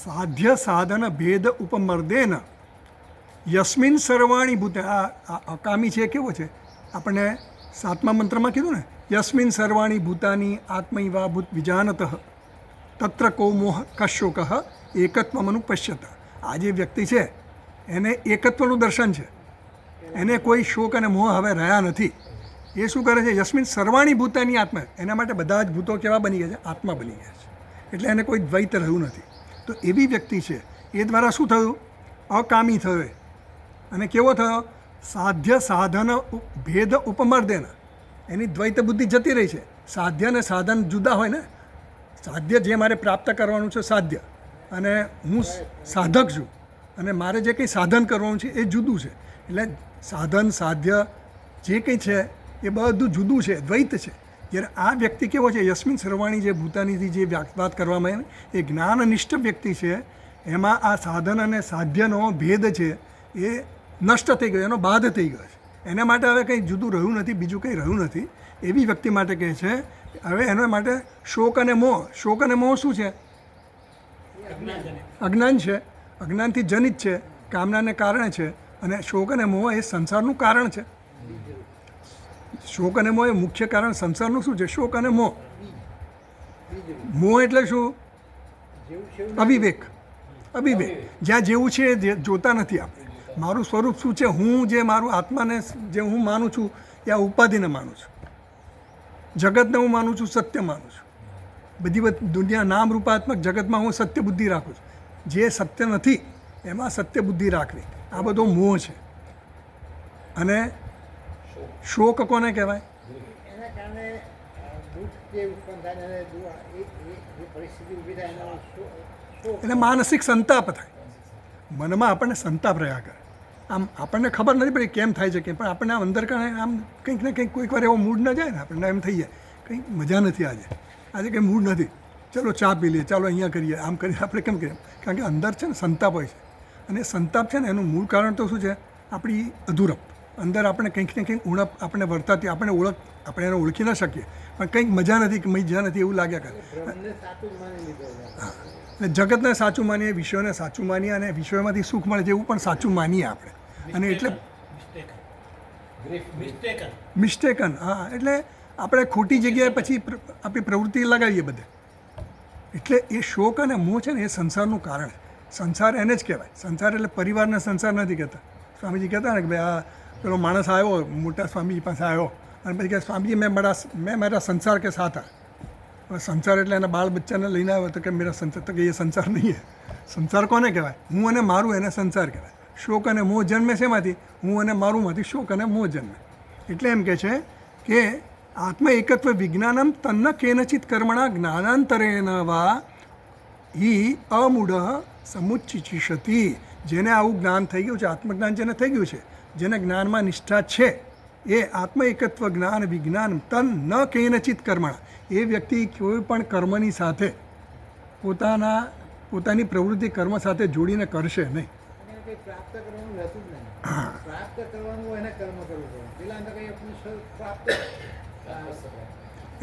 સાધ્ય સાધન ભેદ ઉપમર્દેન યસ્મિન સર્વાણી ભૂતે. આ અકામી છે કેવો છે? આપણને 7મા મંત્રમાં કીધું ને, યસ્મિન સર્વાણી ભૂતાની આત્મૈવા ભૂત વિજાનતઃ તત્ર કો મોહ કશોક એકત્વમનુપશ્યત. આ જે વ્યક્તિ છે એને એકત્વનું દર્શન છે, એને કોઈ શોક અને મોહ હવે રહ્યા નથી. એ શું કરે છે? યસ્મિન સર્વાણી ભૂતાની આત્મા, એના માટે બધા જ ભૂતો કેવા બની ગયા છે? આત્મા બની ગયા છે. એટલે એને કોઈ દ્વૈત રહ્યું નથી. તો એવી વ્યક્તિ છે એ દ્વારા શું થયું? અકામી થયો. અને કેવો થયો? સાધ્ય સાધન ભેદ ઉપમર્દેન. એની દ્વૈત બુદ્ધિ જતી રહી છે. સાધ્ય અને સાધન જુદા હોય ને. સાધ્ય જે મારે પ્રાપ્ત કરવાનું છે સાધ્ય, અને હું સાધક છું, અને મારે જે કંઈ સાધન કરવાનું છે એ જુદું છે. એટલે સાધન સાધ્ય જે કંઈ છે એ બધું જુદું છે, દ્વૈત છે. જ્યારે આ વ્યક્તિ કેવો છે? યસ્મિન સર્વાણી જે ભૂતાનીથી જે વાત કરવામાં આવે એ જ્ઞાનનિષ્ઠ વ્યક્તિ છે. એમાં આ સાધન અને સાધ્યનો ભેદ છે એ નષ્ટ થઈ ગયો, એનો બાદ થઈ ગયો છે. એના માટે હવે કંઈ જુદું રહ્યું નથી, બીજું કંઈ રહ્યું નથી. એવી વ્યક્તિ માટે કહે છે હવે એના માટે શોક અને મોહ. શોક અને મોહ શું છે? અજ્ઞાન છે, અજ્ઞાનથી જનિત છે, કામનાને કારણે છે. અને શોક અને મોહ એ સંસારનું કારણ છે. શોક અને મોહ એ મુખ્ય કારણ સંસારનું શું છે? શોક અને મોહ. મોહ એટલે શું? અવિવેક. અવિવેક. જ્યાં જેવું છે એ જોતા નથી આપણે. મારું સ્વરૂપ શું છે? હું જે મારું આત્માને જે હું માનું છું એ આ ઉપાધિને માનું છું. જગતને હું માનું છું, સત્ય માનું છું. બધી દુનિયા નામ રૂપાત્મક જગતમાં હું સત્ય બુદ્ધિ રાખું છું. જે સત્ય નથી એમાં સત્ય બુદ્ધિ રાખવી, આ બધો મોહ છે. અને શોક કોને કહેવાય? એના કારણે દુઃખ જે ઉત્પન્ન થાય અને એ પરિસ્થિતિ ઊભી થાય એનો એટલે માનસિક સંતાપ થાય. મનમાં આપણને સંતાપ રહ્યા કરે. આમ આપણને ખબર નથી પડી કેમ થાય છે કે, પણ આપણને આમ અંદર કારણે આમ કંઈક ને કંઈક કોઈક વાર એવો મૂડ ન જાય ને, આપણને એમ થઈ જાય કંઈક મજા નથી આજે કંઈ મૂડ નથી, ચલો ચા પી લઈએ, ચાલો અહીંયા કરીએ, આમ કરીએ. આપણે કેમ કરીએ? કારણ કે અંદર છે ને સંતાપ હોય છે. અને સંતાપ છે ને એનું મૂળ કારણ તો શું છે? આપણી અધૂરપ. અંદર આપણે કંઈક ને કંઈક ઉણપ આપણે વર્તાતી, આપણે એને ઓળખી ન શકીએ, પણ કંઈક મજા નથી, કે મજા નથી એવું લાગ્યા કરે. એટલે જગતને સાચું માનીએ, વિશ્વને સાચું માનીએ, અને વિશ્વમાંથી સુખ મળે છે એવું પણ સાચું માનીએ આપણે. અને એટલે મિસ્ટેકન. હા, એટલે આપણે ખોટી જગ્યાએ પછી આપણી પ્રવૃત્તિ લગાવીએ બધે. એટલે એ શોક અને મોહ છે ને એ સંસારનું કારણ. સંસાર એને જ કહેવાય. સંસાર એટલે પરિવારને સંસાર નથી કહેતા. સ્વામીજી કહેતા ને કે ભાઈ આ પેલો માણસ આવ્યો મોટા સ્વામીજી પાસે આવ્યો અને પછી કહે સ્વામીજી મેં મારા સંસાર કે સાથ આ. હવે સંસાર એટલે એના બાળ બચ્ચાને લઈને આવ્યો તો કે મેરા સંસાર, તો કે એ સંસાર નહીં હે. સંસાર કોને કહેવાય? હું અને મારું, એને સંસાર કહેવાય. શોક અને મોહ જન્મે શેમાંથી? હું અને મારુંમાંથી શોક અને મોહ જન્મે. એટલે એમ કહે છે કે આત્મ એકત્વ વિજ્ઞાનમ તન્ન કેનચિત કર્મણા જ્ઞાનાંતરેણ વા હિ અમૂઢ સમુચ્ચિષતિ. જેને આવું જ્ઞાન થઈ ગયું છે, આત્મજ્ઞાન જેને થઈ ગયું છે, જેને જ્ઞાનમાં નિષ્ઠા છે, એ આત્મ એકત્વ જ્ઞાન વિજ્ઞાન તન ન કેનચિત કર્મણા, એ વ્યક્તિ કોઈ પણ કર્મની સાથે પોતાની પ્રવૃત્તિ કર્મ સાથે જોડીને કરશે નહીં. અને કંઈ પ્રાપ્ત કરવાનું રહેતું જ નહીં. પ્રાપ્ત કરવાનું હોય એને કર્મ કરવું પડે. પેલા અંદર કંઈ આપણું પ્રાપ્ત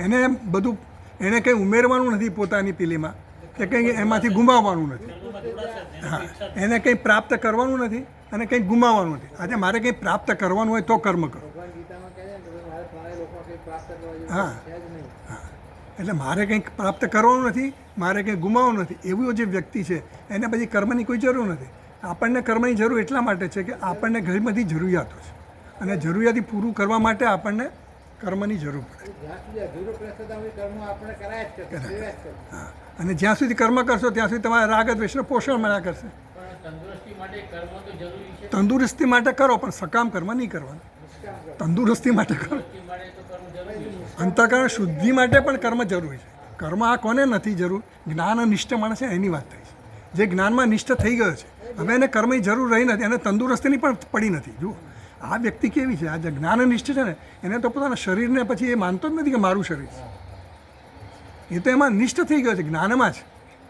એને બધું એને કંઈ ઉમેરવાનું નથી પોતાની પેલીમાં, કે કંઈ એમાંથી ગુમાવવાનું નથી. હા, એને કંઈ પ્રાપ્ત કરવાનું નથી અને કંઈ ગુમાવવાનું નથી. આજે મારે કંઈ પ્રાપ્ત કરવાનું હોય તો કર્મ કરો. ભગવાન ગીતામાં કહે છે ને કે મારે ત્રણેય લોકોમાં કંઈ પ્રાપ્ત કરવા જેવું હા. છે જ નહીં. હા, એટલે મારે કંઈક પ્રાપ્ત કરવાનું નથી, મારે કંઈ ગુમાવવાનું નથી. એવો જે વ્યક્તિ છે એને પછી કર્મની કોઈ જરૂર નથી. આપણને કર્મની જરૂર એટલા માટે છે કે આપણને ઘણી બધી જરૂરિયાતો છે અને જરૂરિયાતી પૂરું કરવા માટે આપણને કર્મની જરૂર પડે. જ્યાં સુધી અધૂરો પ્રશ્ન ત્યાં સુધી કર્મ આપણે કરાય જ કરશે, સેવા જ કરશે. હા, અને જ્યાં સુધી કર્મ કરશો ત્યાં સુધી તમારા રાગ દ્વેષનું પોષણ મળ્યા કરશે. તંદુરસ્તી માટે કર્મ તો જરૂરી છે. તંદુરસ્તી માટે કરો પણ સકામ કર્મ નહીં કરવાનું. નિષ્કામ કરો. તંદુરસ્તી માટે કરો. તંદુરસ્તી માટે તો કર્મ જરૂરી છે. અંતઃકરણ શુદ્ધિ માટે પણ કર્મ જરૂરી છે. કર્મ આ કોને નથી જરૂર? જ્ઞાન નિષ્ઠ માણસ છે એની વાત થઈ છે. જે જ્ઞાનમાં નિષ્ઠ થઈ ગયો છે, હવે એને કર્મની જરૂર રહી નથી, એને તંદુરસ્તીની પણ પડી નથી. જુઓ આ વ્યક્તિ કેવી છે, આ જે જ્ઞાન નિષ્ઠ છે ને, એને તો પોતાના શરીરને પછી એ માનતો જ નથી કે મારું શરીર છે. એ તો એમાં નિષ્ઠ થઈ ગયો છે, જ્ઞાનમાં જ.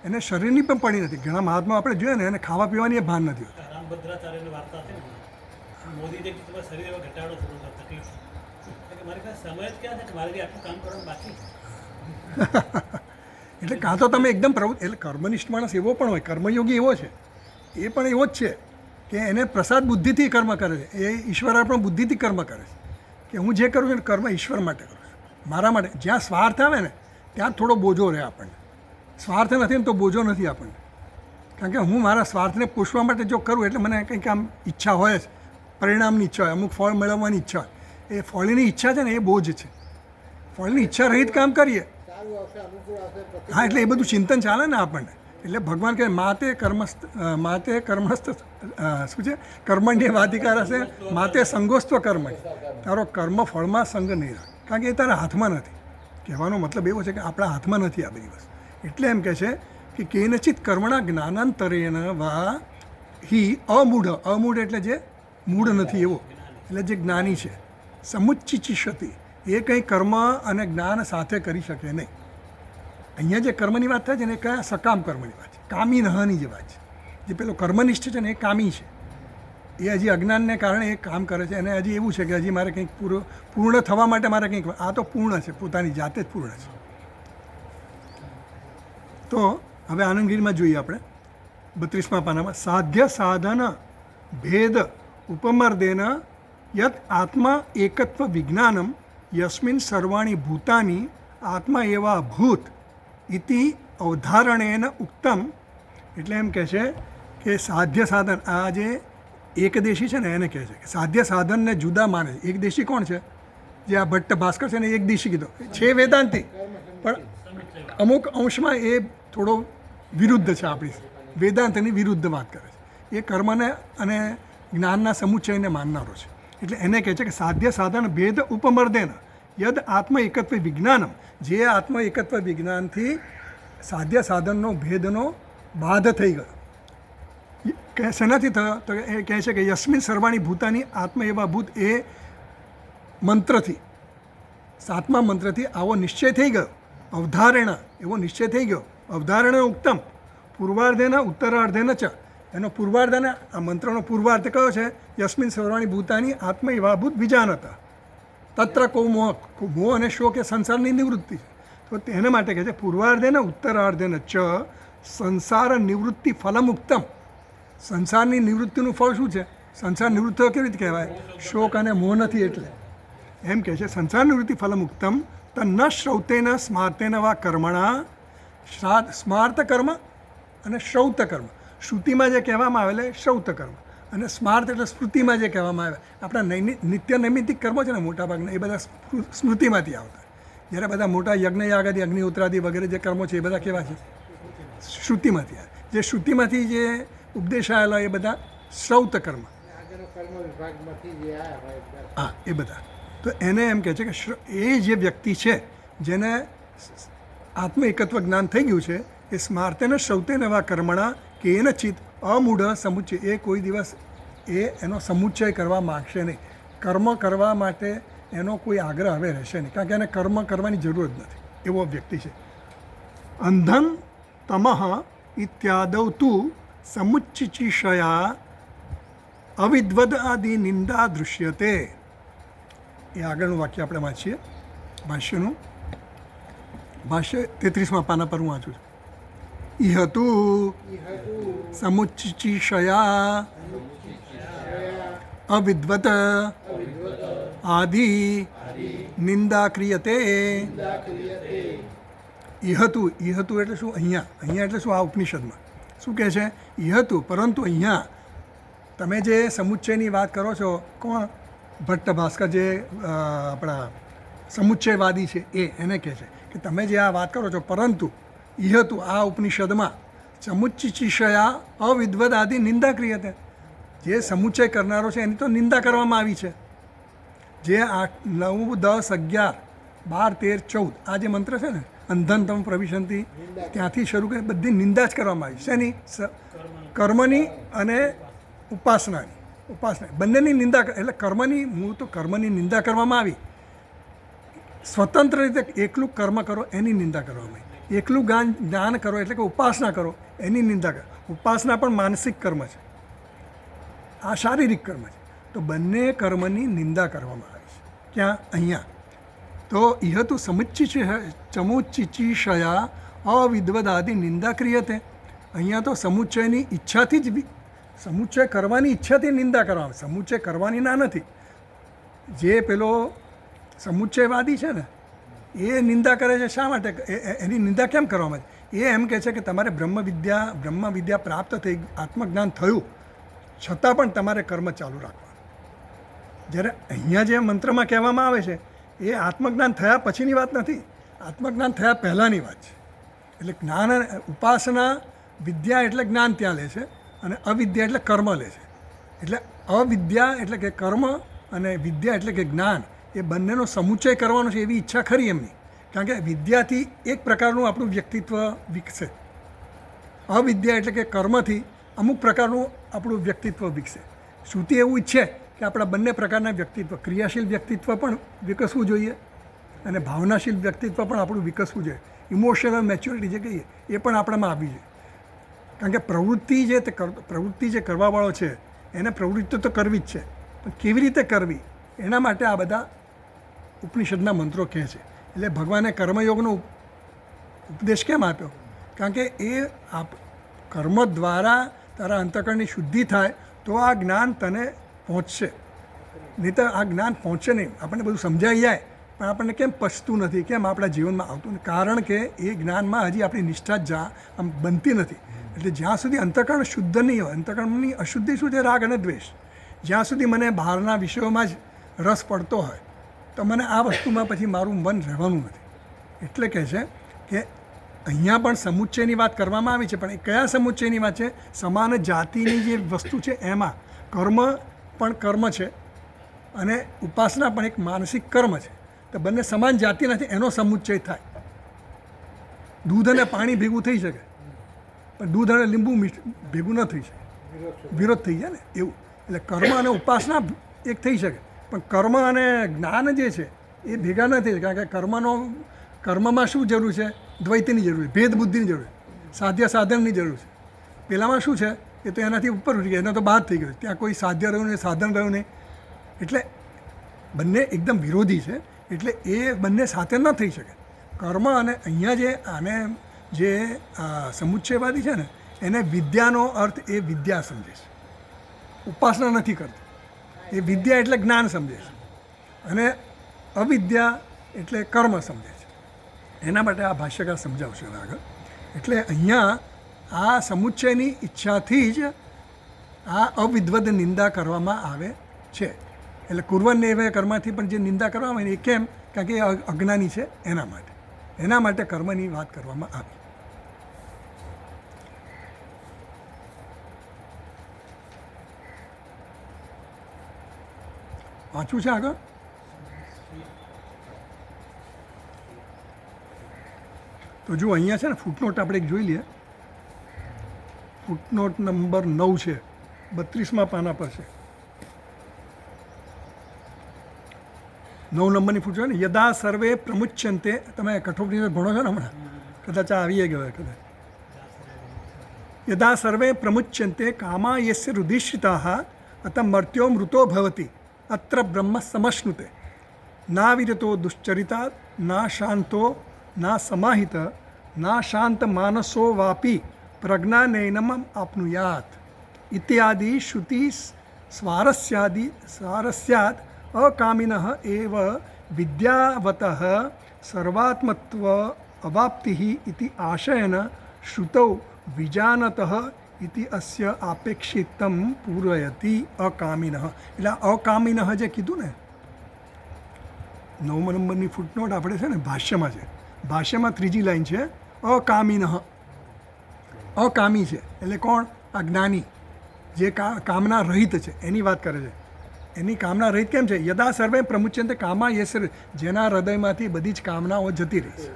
એને શરીરની પણ પડી નથી. ઘણા મહાત્મા આપણે જોઈએ ને, એને ખાવા પીવાની એ ભાન નથી હોતું. રામભદ્રાચાર્યની વાર્તા છે ને, મોદી જે તમારા શરીર એવો ઘટાડો થોડો તકલીફ કે મારી પાસે સમય જ ક્યાં છે કે મારે આટલું કામ કરવાનું બાકી છે. એટલે કાં તો તમે એકદમ એટલે કર્મનિષ્ઠ માણસ એવો પણ હોય, કર્મયોગી એવો છે, એ પણ એવો જ છે કે એને પ્રસાદ બુદ્ધિથી કર્મ કરે છે. એ ઈશ્વર પણ બુદ્ધિથી કર્મ કરે છે કે હું જે કરું છું એ કર્મ ઈશ્વર માટે કરું છું, મારા માટે. જ્યાં સ્વાર્થ આવે ને ત્યાં થોડો બોજો રહે આપણને. સ્વાર્થ નથી ને તો બોજો નથી આપણને. કારણ કે હું મારા સ્વાર્થને પોષવા માટે જો કરું એટલે મને કંઈક આમ ઈચ્છા હોય જ, પરિણામની ઈચ્છા હોય, અમુક ફળ મેળવવાની ઈચ્છા હોય. એ ફળની ઈચ્છા છે ને એ બોજ છે. ફળની ઈચ્છા રહિત કામ કરીએ, સારું આવશે, અનુકૂળ આવશે, પ્રતિકૂળ હા, એટલે એ બધું ચિંતન ચાલે ને આપણને. એટલે ભગવાન કહે માતે કર્મસ્થ શું છે, કર્મણ્ય વાધિકાર હશે, માતે સંગોસ્ત્વ કર્મ. તારો કર્મ ફળમાં સંગ નહીં રાખ, કારણ કે એ તારા હાથમાં નથી. કહેવાનો મતલબ એવો છે કે આપણા હાથમાં નથી આ બધી વસ્તુ. એટલે એમ કહે છે કે કેનચિત કર્મણા જ્ઞાનાંતરેણ વા હિ અમૂઢ. અમૂઢ એટલે જે મૂળ નથી એવો, એટલે જે જ્ઞાની છે. સમુચ્ચિષતિ, એ કંઈ કર્મ અને જ્ઞાન સાથે કરી શકે નહીં. અહીંયા જે કર્મની વાત થાય છે ને એ કયા સકામ કર્મની વાત છે, કામી નહની જે વાત છે. જે પેલો કર્મનિષ્ઠ છે ને એ કામી છે, એ હજી અજ્ઞાનને કારણે એ કામ કરે છે. અને હજી એવું છે કે હજી મારે કંઈક પૂર્ણ થવા માટે મારે કંઈક, આ તો પૂર્ણ છે, પોતાની જાતે જ પૂર્ણ છે. તો હવે આનંદગીરીમાં જોઈએ આપણે 32મા પાનામાં, સાધ્ય સાધન ભેદ ઉપમર્દેન યત આત્મા એકત્વ વિજ્ઞાનમ યસ્મિન સર્વાણી ભૂતાની આત્મા એવા ભૂત ઇતિ અવધારણેન ઉક્તમ. એટલે એમ કહે છે કે સાધ્ય સાધન, આ જે એકદેશી છે ને એને કહે છે કે સાધ્ય સાધનને જુદા માને છે. એકદેશી કોણ છે? જે આ ભટ્ટ ભાસ્કર છે ને એકદેશી કીધો છે, વેદાંતી, પણ અમુક અંશમાં એ થોડો વિરુદ્ધ છે, આપણી વેદાંતની વિરુદ્ધ વાત કરે છે. એ કર્મને અને જ્ઞાનના સમુચ્ચયને માનનારો છે. એટલે એને કહે છે કે સાધ્ય સાધન ભેદ ઉપમર્દેન યદ આત્મ એકત્વ વિજ્ઞાનમ. જે આત્મ એકત્વ વિજ્ઞાનથી સાધ્ય સાધનનો ભેદનો બાધ થઈ ગયો. કે શેનાથી થયો? તો એ કહે છે કે યસ્મિન સર્વાણી ભૂતાની આત્મ એવા ભૂત, એ મંત્રથી, 7મા મંત્રથી આવો નિશ્ચય થઈ ગયો. અવધારણા, એવો નિશ્ચય થઈ ગયો. અવધારણા ઉત્તમ પૂર્વાર્ધેન ઉત્તરાર્ધેન ચ. એનો પૂર્વાર્ધ અને આ મંત્રનો પૂર્વાર્ધ કયો છે? યસ્મિન સર્વાણી ભૂતાની આત્મ એવા ભૂત બીજાનતા તત્ર કો મોહ. મોહ અને શોક એ સંસારની નિવૃત્તિ છે. તો તેના માટે કહે છે પૂર્વાર્ધેન ઉત્તરાર્ધેન ચ સંસાર નિવૃત્તિ ફલમુક્તમ. સંસારની નિવૃત્તિનું ફળ શું છે? સંસાર નિવૃત્ત કેવી રીતે કહેવાય? શોક અને મોહ નથી. એટલે એમ કહે છે સંસાર નિવૃત્તિ ફલમુક્તમ તન્ન શ્રૌતેન સ્માર્તેન વા કર્મણા. સ્માર્ત કર્મ અને શ્રૌત કર્મ. શ્રુતિમાં જે કહેવામાં આવે એટલે શ્રૌત કર્મ, અને સ્માર્ત એટલે સ્મૃતિમાં જે કહેવામાં આવે. આપણા નિત્ય નૈમિતિક કર્મો છે ને મોટાભાગના, એ બધા સ્મૃતિમાંથી આવતા. જ્યારે બધા મોટા યજ્ઞ યાગાદી અગ્નિહોત્રાદી વગેરે જે કર્મો છે એ બધા કેવા છે? શ્રુતિમાંથી આવે. જે શ્રુતિમાંથી જે ઉપદેશ આવેલા એ બધા શ્રૌત કર્મ. આગળનો કર્મ વિભાગમાંથી જે આવ્યા હોય બધા. હા, એ બધા. તો એને એમ કહે છે કે એ જે વ્યક્તિ છે જેને આત્મ એકત્વ જ્ઞાન થઈ ગયું છે એ સ્માર્તેને શ્રૌતે નવા કર્મણા કેનચિત અમૂઢ સમુચ્ચય, એ કોઈ દિવસ એનો સમુચ્ચય કરવા માગશે નહીં. કર્મ કરવા માટે એનો કોઈ આગ્રહ હવે રહેશે નહીં, કારણ કે એને કર્મ કરવાની જરૂર જ નથી. એવો વ્યક્તિ છે. અંધન તમઃ ઇત્યાદૌ તુ સમુચ્ચિચિષયા અવિદ્વદ આદિ નિંદા દૃશ્યતે. એ આગળનું વાક્ય આપણે વાંચીએ ભાષ્યનું. ભાષ્ય 33મા પાના પર હું વાંચું છું. ઇહતુ સમુચ્ચિચિષયા અવિદ્વત આદિ નિંદા ક્રિયતે. ઇહતુ એટલે શું? અહીંયા એટલે શું? આ ઉપનિષદમાં શું કહે છે? ઇહતુ, પરંતુ અહીંયા તમે જે સમુચ્ચયની વાત કરો છો, કોણ? ભટ્ટ ભાસ્કર જે આપણા સમુચ્ચયવાદી છે એને કહે છે કે તમે જે આ વાત કરો છો, પરંતુ ઇહતુ આ ઉપનિષદમાં સમુચ્ચિચિષયા અવિદ્વદ આદિ નિંદા ક્રિયતે, જે સમુચ્ચય કરનારો છે એની તો નિંદા કરવામાં આવી છે. જે 8, 9, 10, 11, 12, 13, 14 આ જે મંત્ર છે ને, અંધન તમ પ્રવિશંતિ, ત્યાંથી શરૂ કરી બધી નિંદા જ કરવામાં આવી. શેની? કર્મની અને ઉપાસના બંનેની નિંદા. એટલે કર્મની નિંદા કરવામાં આવી. સ્વતંત્ર રીતે એકલું કર્મ કરો એની નિંદા કરવામાં આવી. એકલું જ્ઞાન કરો એટલે કે ઉપાસના કરો એની નિંદા કરો. ઉપાસના પણ માનસિક કર્મ છે, આ શારીરિક કર્મ છે. તો બંને કર્મની નિંદા કરવામાં આવે છે. ક્યાં? અહીંયા. તો ઇહતુ સમુચ્ચિચિષયા અવિદ્વદાદિ નિંદા ક્રિયતે. અહીંયા તો સમુચ્ચયની ઈચ્છાથી જ સમુચ્ચય કરવાની ઈચ્છાથી નિંદા કરવામાં. સમુચ્ચય કરવાની ના નથી. જે પેલો સમુચ્ચયવાદી છે ને એ નિંદા કરે છે. શા માટે? એની નિંદા કેમ કરવામાં આવે? એ એમ કહે છે કે તમારે બ્રહ્મ વિદ્યા પ્રાપ્ત થઈ, આત્મજ્ઞાન થયું છતાં પણ તમારે કર્મ ચાલુ રાખવાનું. જ્યારે અહીંયા જે મંત્રમાં કહેવામાં આવે છે એ આત્મજ્ઞાન થયા પછીની વાત નથી, આત્મજ્ઞાન થયા પહેલાંની વાત છે. એટલે જ્ઞાન, ઉપાસના, વિદ્યા એટલે જ્ઞાન ત્યાં લે છે અને અવિદ્યા એટલે કર્મ લે છે. એટલે અવિદ્યા એટલે કે કર્મ અને વિદ્યા એટલે કે જ્ઞાન, એ બંનેનો સમુચ્ચય કરવાનો છે એવી ઈચ્છા ખરી એમની. કારણ કે વિદ્યાથી એક પ્રકારનું આપણું વ્યક્તિત્વ વિકસે, અવિદ્યા એટલે કે કર્મથી અમુક પ્રકારનું આપણું વ્યક્તિત્વ વિકસે. શ્રુતિ એવું ઈચ્છે કે આપણા બંને પ્રકારના વ્યક્તિત્વ, ક્રિયાશીલ વ્યક્તિત્વ પણ વિકસવું જોઈએ અને ભાવનાશીલ વ્યક્તિત્વ પણ આપણું વિકસવું જોઈએ. ઇમોશનલ મેચ્યોરિટી જે કહીએ એ પણ આપણામાં આવી જોઈએ. કારણ કે પ્રવૃત્તિ જે કરવાવાળો છે એને પ્રવૃત્તિ તો કરવી જ છે, પણ કેવી રીતે કરવી એના માટે આ બધા ઉપનિષદના મંત્રો કહે છે. એટલે ભગવાને કર્મયોગનો ઉપદેશ કેમ આપ્યો? કારણ કે એ કર્મ દ્વારા તારા અંતઃકરણની શુદ્ધિ થાય તો આ જ્ઞાન તને પહોંચશે. નહીં તો આ જ્ઞાન પહોંચે નહીં. આપણને બધું સમજાઈ જાય પણ આપણને કેમ પચતું નથી, કેમ આપણા જીવનમાં આવતું નથી? કારણ કે એ જ્ઞાનમાં હજી આપણી નિષ્ઠા આમ બનતી નથી. એટલે જ્યાં સુધી અંતઃકરણ શુદ્ધ નહીં હોય, અંતઃકરણની અશુદ્ધિ શું છે? રાગ અને દ્વેષ. જ્યાં સુધી મને બહારના વિષયોમાં જ રસ પડતો હોય તો મને આ વસ્તુમાં પછી મારું મન રહેવાનું નથી. એટલે કહે છે કે અહીંયા પણ સમુચ્ચયની વાત કરવામાં આવી છે, પણ એ કયા સમુચ્ચયની વાત છે? સમાન જાતિની જે વસ્તુ છે એમાં કર્મ પણ કર્મ છે અને ઉપાસના પણ એક માનસિક કર્મ છે. તો બંને સમાન જાતિ નથી, એનો સમુચ્ચય થાય. દૂધ અને પાણી ભેગું થઈ શકે પણ દૂધ અને લીંબુ ભેગું ન થઈ શકે, વિરોધ થઈ જાય ને એવું. એટલે કર્મ અને ઉપાસના એક થઈ શકે પણ કર્મ અને જ્ઞાન જે છે એ ભેગા ન થઈ શકે. કારણ કે કર્મમાં શું જરૂર છે? દ્વૈતની જરૂર છે, ભેદ બુદ્ધિની જરૂર છે, સાધ્ય સાધનની જરૂર છે. પેલામાં શું છે? એ તો એનાથી ઉપર ઉઠી ગયા, એના તો બહાર થઈ ગયું. ત્યાં કોઈ સાધ્ય રહ્યું નહીં, સાધન રહ્યું નહીં. એટલે બંને એકદમ વિરોધી છે. એટલે એ બંને સાથે ન થઈ શકે. કર્મ અને અહીંયા જે આને જે સમુચ્ચયવાદી છે ને એને વિદ્યાનો અર્થ એ વિદ્યા સમજે છે, ઉપાસના નથી કરતી. એ વિદ્યા એટલે જ્ઞાન સમજે છે અને અવિદ્યા એટલે કર્મ સમજે છે. એના માટે આ ભાષ્યકાર સમજાવશે આગળ. એટલે અહીંયા આ સમુચ્ચયની ઈચ્છાથી જ આ અવિદ્વદ નિંદા કરવામાં આવે છે. એટલે કુર્વન્નેવ કર્મથી પણ જે નિંદા કરવામાં આવે એ કેમ? કારણ કે એ અજ્ઞાની છે એના માટે કર્મની વાત કરવામાં આવી. વાંચવું છે આગળ? તો જો અહીંયા છે ને ફૂટનોટ આપણે એક જોઈ લઈએ. ફૂટનોટ નંબર 9 છે, 32મા પાના પર છે. 9 નંબરની ફૂટ ને, યદા સર્વે પ્રમુચ્યંતે. તમે કઠોપનિષદ ભણો છો ને હમણાં, કદાચ આ આવી ગયો કદાચ. યદા સર્વે પ્રમુચ્યંતે કામા યસ્ય રુધિષ્ઠિતાઃ અત મર્ત્યો મૃતો ભવતિ અત્ર બ્રહ્મ સમશ્નુતે ના વિરતો દુશ્ચરિતાत् ના શાંતો ના સમાહિત ના શાંત માનસો વાપી પ્રજ્ઞાનૈનમ આપનુયાત ઇત્યાદિ શ્રુતિ સ્વારસ્યાદ અકામિનઃ એવ વિદ્યાવતઃ સર્વાત્મત્વ અવાપ્તિ ઇતિ આશયન શ્રુતૌ વિજાનતઃ ઇતિ અસ્ય આપેક્ષિતમ પૂરયતિ અકામિનઃ. એટલે અકામિનઃ જે કીધું ને, 9 નંબરની ફૂટનોટ આપણે છે ને ભાષ્યમાં છે. ભાષ્યમાં 3જી લાઈન છે અકામિનઃ. અકામી છે એટલે કોણ? આ જ્ઞાની, જે કામના રહિત છે એની વાત કરે છે. એની કામના રહિત કેમ છે? યદા સર્વે પ્રમુચ્યંતે કામા યસ્ય, જેના હૃદયમાંથી બધી જ કામનાઓ જતી રહી છે.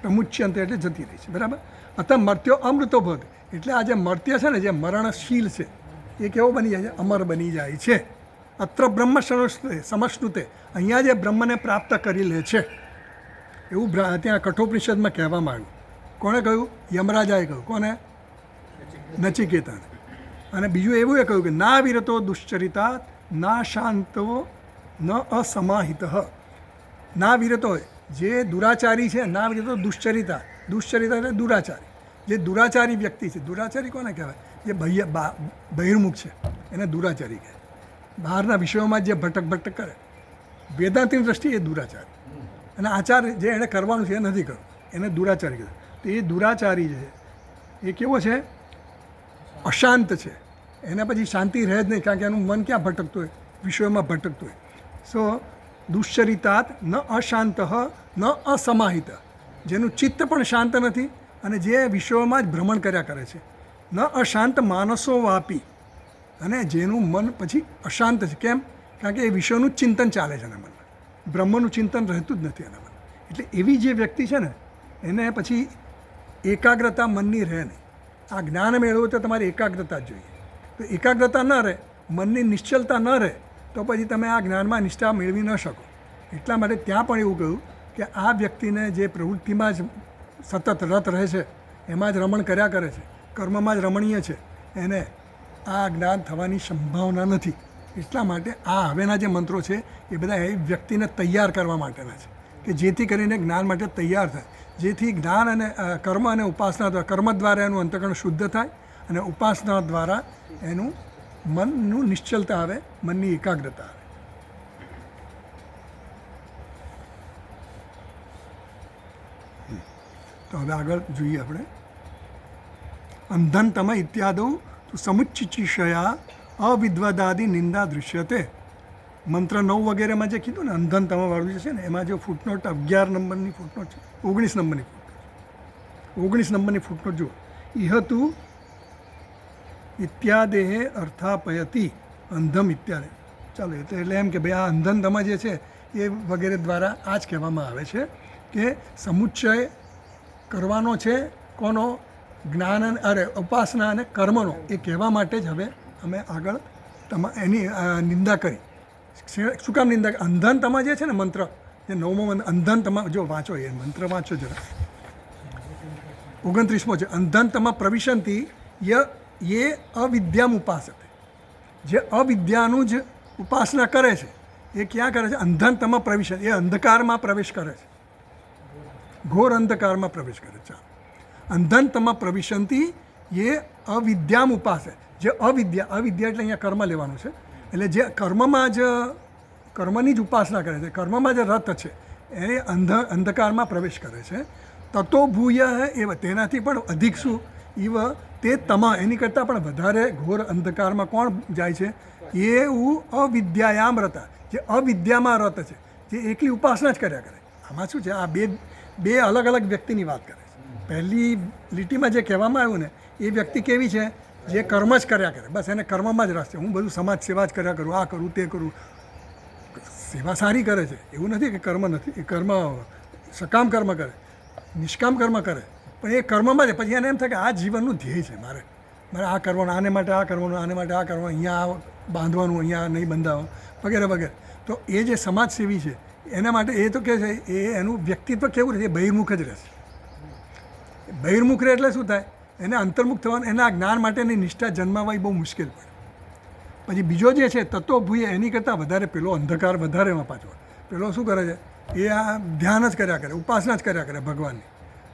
પ્રમુચ્યંતે એટલે જતી રહી છે, બરાબર. અત મર્ત્યો અમૃતો ભગ, એટલે આ જે મર્ત્ય છે ને, જે મરણશીલ છે, એ કેવો બની જાય છે? અમર બની જાય છે. અત્ર બ્રહ્મ સમશ્નુતે, અહીંયા જે બ્રહ્મને પ્રાપ્ત કરી લે છે એવું ત્યાં કઠોપનિષદમાં કહેવામાં આવ્યું. કોણે કહ્યું? યમરાજાએ કહ્યું. કોને? નચિકેતાને. અને બીજું એવું એ કહ્યું કે ના વિરતો દુશ્ચરિતા ના શાંતો ન અસમાહિત. ના વિરતો, જે દુરાચારી છે, ના વિરતો દુશ્ચરિતા. દુશ્ચરિતા એટલે દુરાચારી. જે દુરાચારી વ્યક્તિ છે, દુરાચારી કોને કહેવાય? જે બહિર્મુખ છે એને દુરાચારી કહેવાય. બહારના વિષયોમાં જે ભટક કરે, વેદાંતની દ્રષ્ટિએ એ દુરાચારી. અને આચાર જે એણે કરવાનું છે એ નથી કરવું, એને દુરાચારી કહેવાય. તો એ દુરાચારી છે એ કેવો છે? અશાંત છે. એને પછી શાંતિ રહે જ નહીં, કારણ કે એનું મન ક્યાં ભટકતું હોય? વિષયોમાં ભટકતું હોય. સો દુશ્ચરિતાત ન અશાંત ન અસમાહિત, જેનું ચિત્ત પણ શાંત નથી અને જે વિષયોમાં જ ભ્રમણ કર્યા કરે છે. ન અશાંત માનસો વાપી, અને જેનું મન પછી અશાંત છે. કેમ? કારણ કે એ વિષયોનું ચિંતન ચાલે છે એના મનમાં, બ્રહ્મનું ચિંતન રહેતું જ નથી એના મનમાં. એટલે એવી જે વ્યક્તિ છે ને, એને પછી એકાગ્રતા મનની રહે નહીં. આ જ્ઞાન મેળવવું તો તમારી એકાગ્રતા જ જોઈએ. તો એકાગ્રતા ન રહે, મનની નિશ્ચલતા ન રહે, તો પછી તમે આ જ્ઞાનમાં નિષ્ઠા મેળવી ન શકો. એટલા માટે ત્યાં પણ એવું કહ્યું કે આ વ્યક્તિને જે પ્રવૃત્તિમાં જ સતત રત રહે છે, એમાં જ રમણ કર્યા કરે છે, કર્મમાં જ રમણીય છે, એને આ જ્ઞાન થવાની સંભાવના નથી. એટલા માટે આ હવેના જે મંત્રો છે એ બધા એ વ્યક્તિને તૈયાર કરવા માટેના છે, કે જેથી કરીને જ્ઞાન માટે તૈયાર થાય. જેથી જ્ઞાન અને કર્મ અને ઉપાસના દ્વારા, કર્મ દ્વારા એનું અંતઃકરણ શુદ્ધ થાય અને ઉપાસના દ્વારા એનું મનનું નિશ્ચલતા આવે, મનની એકાગ્રતા આવે. તો હવે આગળ જોઈએ આપણે. અંધનતમ ઇત્યાદૌ તો સમુચ્ચિષયા અવિદ્વદાદિ નિંદા દૃશ્યતે. મંત્ર 9 વગેરેમાં જે કીધું ને અંધનતમ વાળું જે છે ને, એમાં જો ફૂટનોટ 11 નંબરની ફૂટનોટ છે, 19 નંબરની ફૂટનોટ, 19 નંબરની ફૂટનોટ જુઓ. ઇહતુ ઇત્યાદેહે અર્થાપયતિ અંધમ ઇત્યાદે. ચાલો, એટલે એમ કે ભાઈ આ અંધનતમ જે છે એ વગેરે દ્વારા આ જ કહેવામાં આવે છે કે સમુચ્ચય કરવાનો છે કોનો? જ્ઞાન ઉપાસના અને કર્મનો. એ કહેવા માટે જ હવે અમે આગળ એની નિંદા કરી. શું કામ નિંદા? અંધનતમ જે છે ને મંત્ર, જે 9મો અંધનતમ, જો વાંચો એ મંત્ર વાંચો જરા. 29મો છે અંધનતમ પ્રવિશંતિ એ અવિદ્યામ ઉપાસતે. જે અવિદ્યાનું જ ઉપાસના કરે છે એ ક્યાં કરે છે? અંધનતમ પ્રવિશંતિ, એ અંધકારમાં પ્રવેશ કરે છે, ઘોર અંધકારમાં પ્રવેશ કરે. ચાલો, અંધનતમ પ્રવિશંતિ એ અવિદ્યામ ઉપાસે. જે અવિદ્યા એટલે અહીંયા કર્મ લેવાનું છે, એટલે જે કર્મમાં જ કર્મની જ ઉપાસના કરે છે, કર્મમાં જે રત છે એને અંધકારમાં પ્રવેશ કરે છે. તતો ભૂય એવ, તેનાથી પણ અધિક શું? ઇવ તે એની કરતાં પણ વધારે ઘોર અંધકારમાં કોણ જાય છે? એવું અવિદ્યાયામ રતા, જે અવિદ્યામાં રત છે, જે એકલી ઉપાસના જ કર્યા કરે. આમાં શું છે, આ બે અલગ અલગ વ્યક્તિની વાત કરે છે. પહેલી લીટીમાં જે કહેવામાં આવ્યું ને એ વ્યક્તિ કેવી છે, જે કર્મ જ કર્યા કરે, બસ એને કર્મમાં જ રસ છે. હું બધું સમાજ સેવા જ કર્યા કરું, આ કરું તે કરું. સેવા સારી કરે છે, એવું નથી કે કર્મ નથી, એ કર્મ સકામ કર્મ કરે, નિષ્કામ કર્મ કરે, પણ એ કર્મમાં જ પછી એને એમ થાય કે આ જીવનનું ધ્યેય છે, મારે આ કરવાનું, આને માટે આ કરવાનું, આને માટે આ કરવાનું, અહીંયા આ બાંધવાનું, અહીંયા નહીં બંધાવવાનું, વગેરે વગેરે. તો એ જે સમાજસેવી છે એના માટે એ તો કહે છે એ એનું વ્યક્તિત્વ કેવું રહેશે, બહિર્મુખ જ રહેશે. બહિર્મુખ રહે એટલે શું થાય, એને અંતર્મુખ થવાનું, એના જ્ઞાન માટેની નિષ્ઠા જન્માવવી બહુ મુશ્કેલ પડે. પછી બીજો જે છે તત્વભૂય, એની કરતાં વધારે પેલો અંધકાર વધારે એમાં પાછો. પેલો શું કરે છે, એ આ ધ્યાન જ કર્યા કરે, ઉપાસના જ કર્યા કરે ભગવાનની.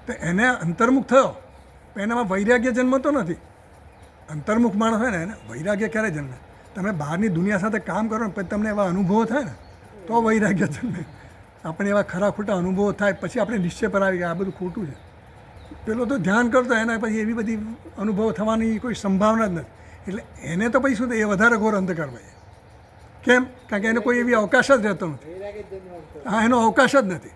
તો એને અંતર્મુખ થયો, એનામાં વૈરાગ્ય જન્મતો નથી. અંતર્મુખ માણસ હોય ને એને વૈરાગ્ય ક્યારે જન્મે, તમે બહારની દુનિયા સાથે કામ કરો ને પછી તમને એવા અનુભવો થાય ને તો વૈરાગ્ય જન્મે. આપણે એવા ખરા ખોટા અનુભવો થાય પછી આપણે નિશ્ચય પર આવી ગયા આ બધું ખોટું છે. પેલો તો ધ્યાન કરતો એના પછી એવી બધી અનુભવ થવાની કોઈ સંભાવના જ નથી. એટલે એને તો પછી શું થાય, એ વધારે ઘોર અંધકારમાં છે. કેમ? કારણ કે એને કોઈ એવી અવકાશ જ રહેતો નથી. વૈરાગ્ય જ જન્માવતો. હા, એનો અવકાશ જ નથી.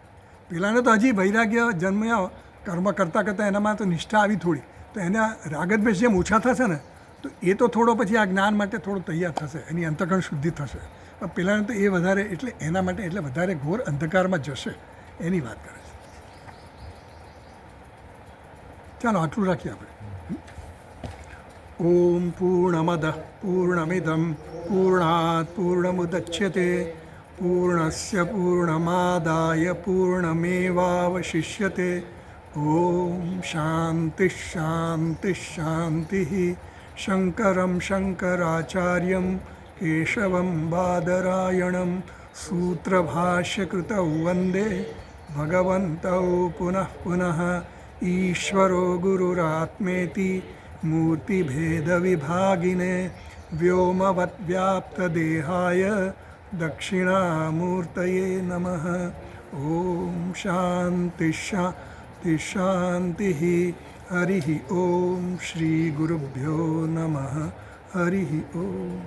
પેલાને તો હજી વૈરાગ્ય જન્મ્યા, કર્મ કરતાં કરતાં એનામાં તો નિષ્ઠા આવી થોડી, તો એના રાગદ્વેષ જેમ ઓછા થશે ને તો એ તો થોડો પછી આ જ્ઞાન માટે થોડો તૈયાર થશે, એની અંતઃકરણ શુદ્ધિ થશે. પણ પેલાને તો એ વધારે, એટલે એના માટે એટલે વધારે ઘોર અંધકારમાં જશે, એની વાત કરે છે. ચાલો આટલું રાખીએ આપણે. ઓમ પૂર્ણમદ પૂર્ણમિદમ પૂર્ણાત પૂર્ણમુદચ્યતે પૂર્ણસ્ય પૂર્ણમાદાય પૂર્ણમેવાવશિષ્યતે. ઓમ શાંતિ શાંતિ શાંતિ. શંકરમ શંકરાચાર્યમ કેશવમ બાદરાયણમ સૂત્રભાષ્યકૃતૌ વંદે ભગવन्तૌ પુનઃ પુનઃ. ઈશ્વરો ગુરુરાત્મેતિ મૂર્તિભેદવિભાગિને વ્યોમવદ્વ્યાપ્તદેહાય દક્ષિણામૂર્તયે નમઃ. ઓમ શાંતિ શાંતિ શાંતિ. હરિ ઓમ. શ્રી ગુરુભ્યો નમઃ. હરિ ઓમ.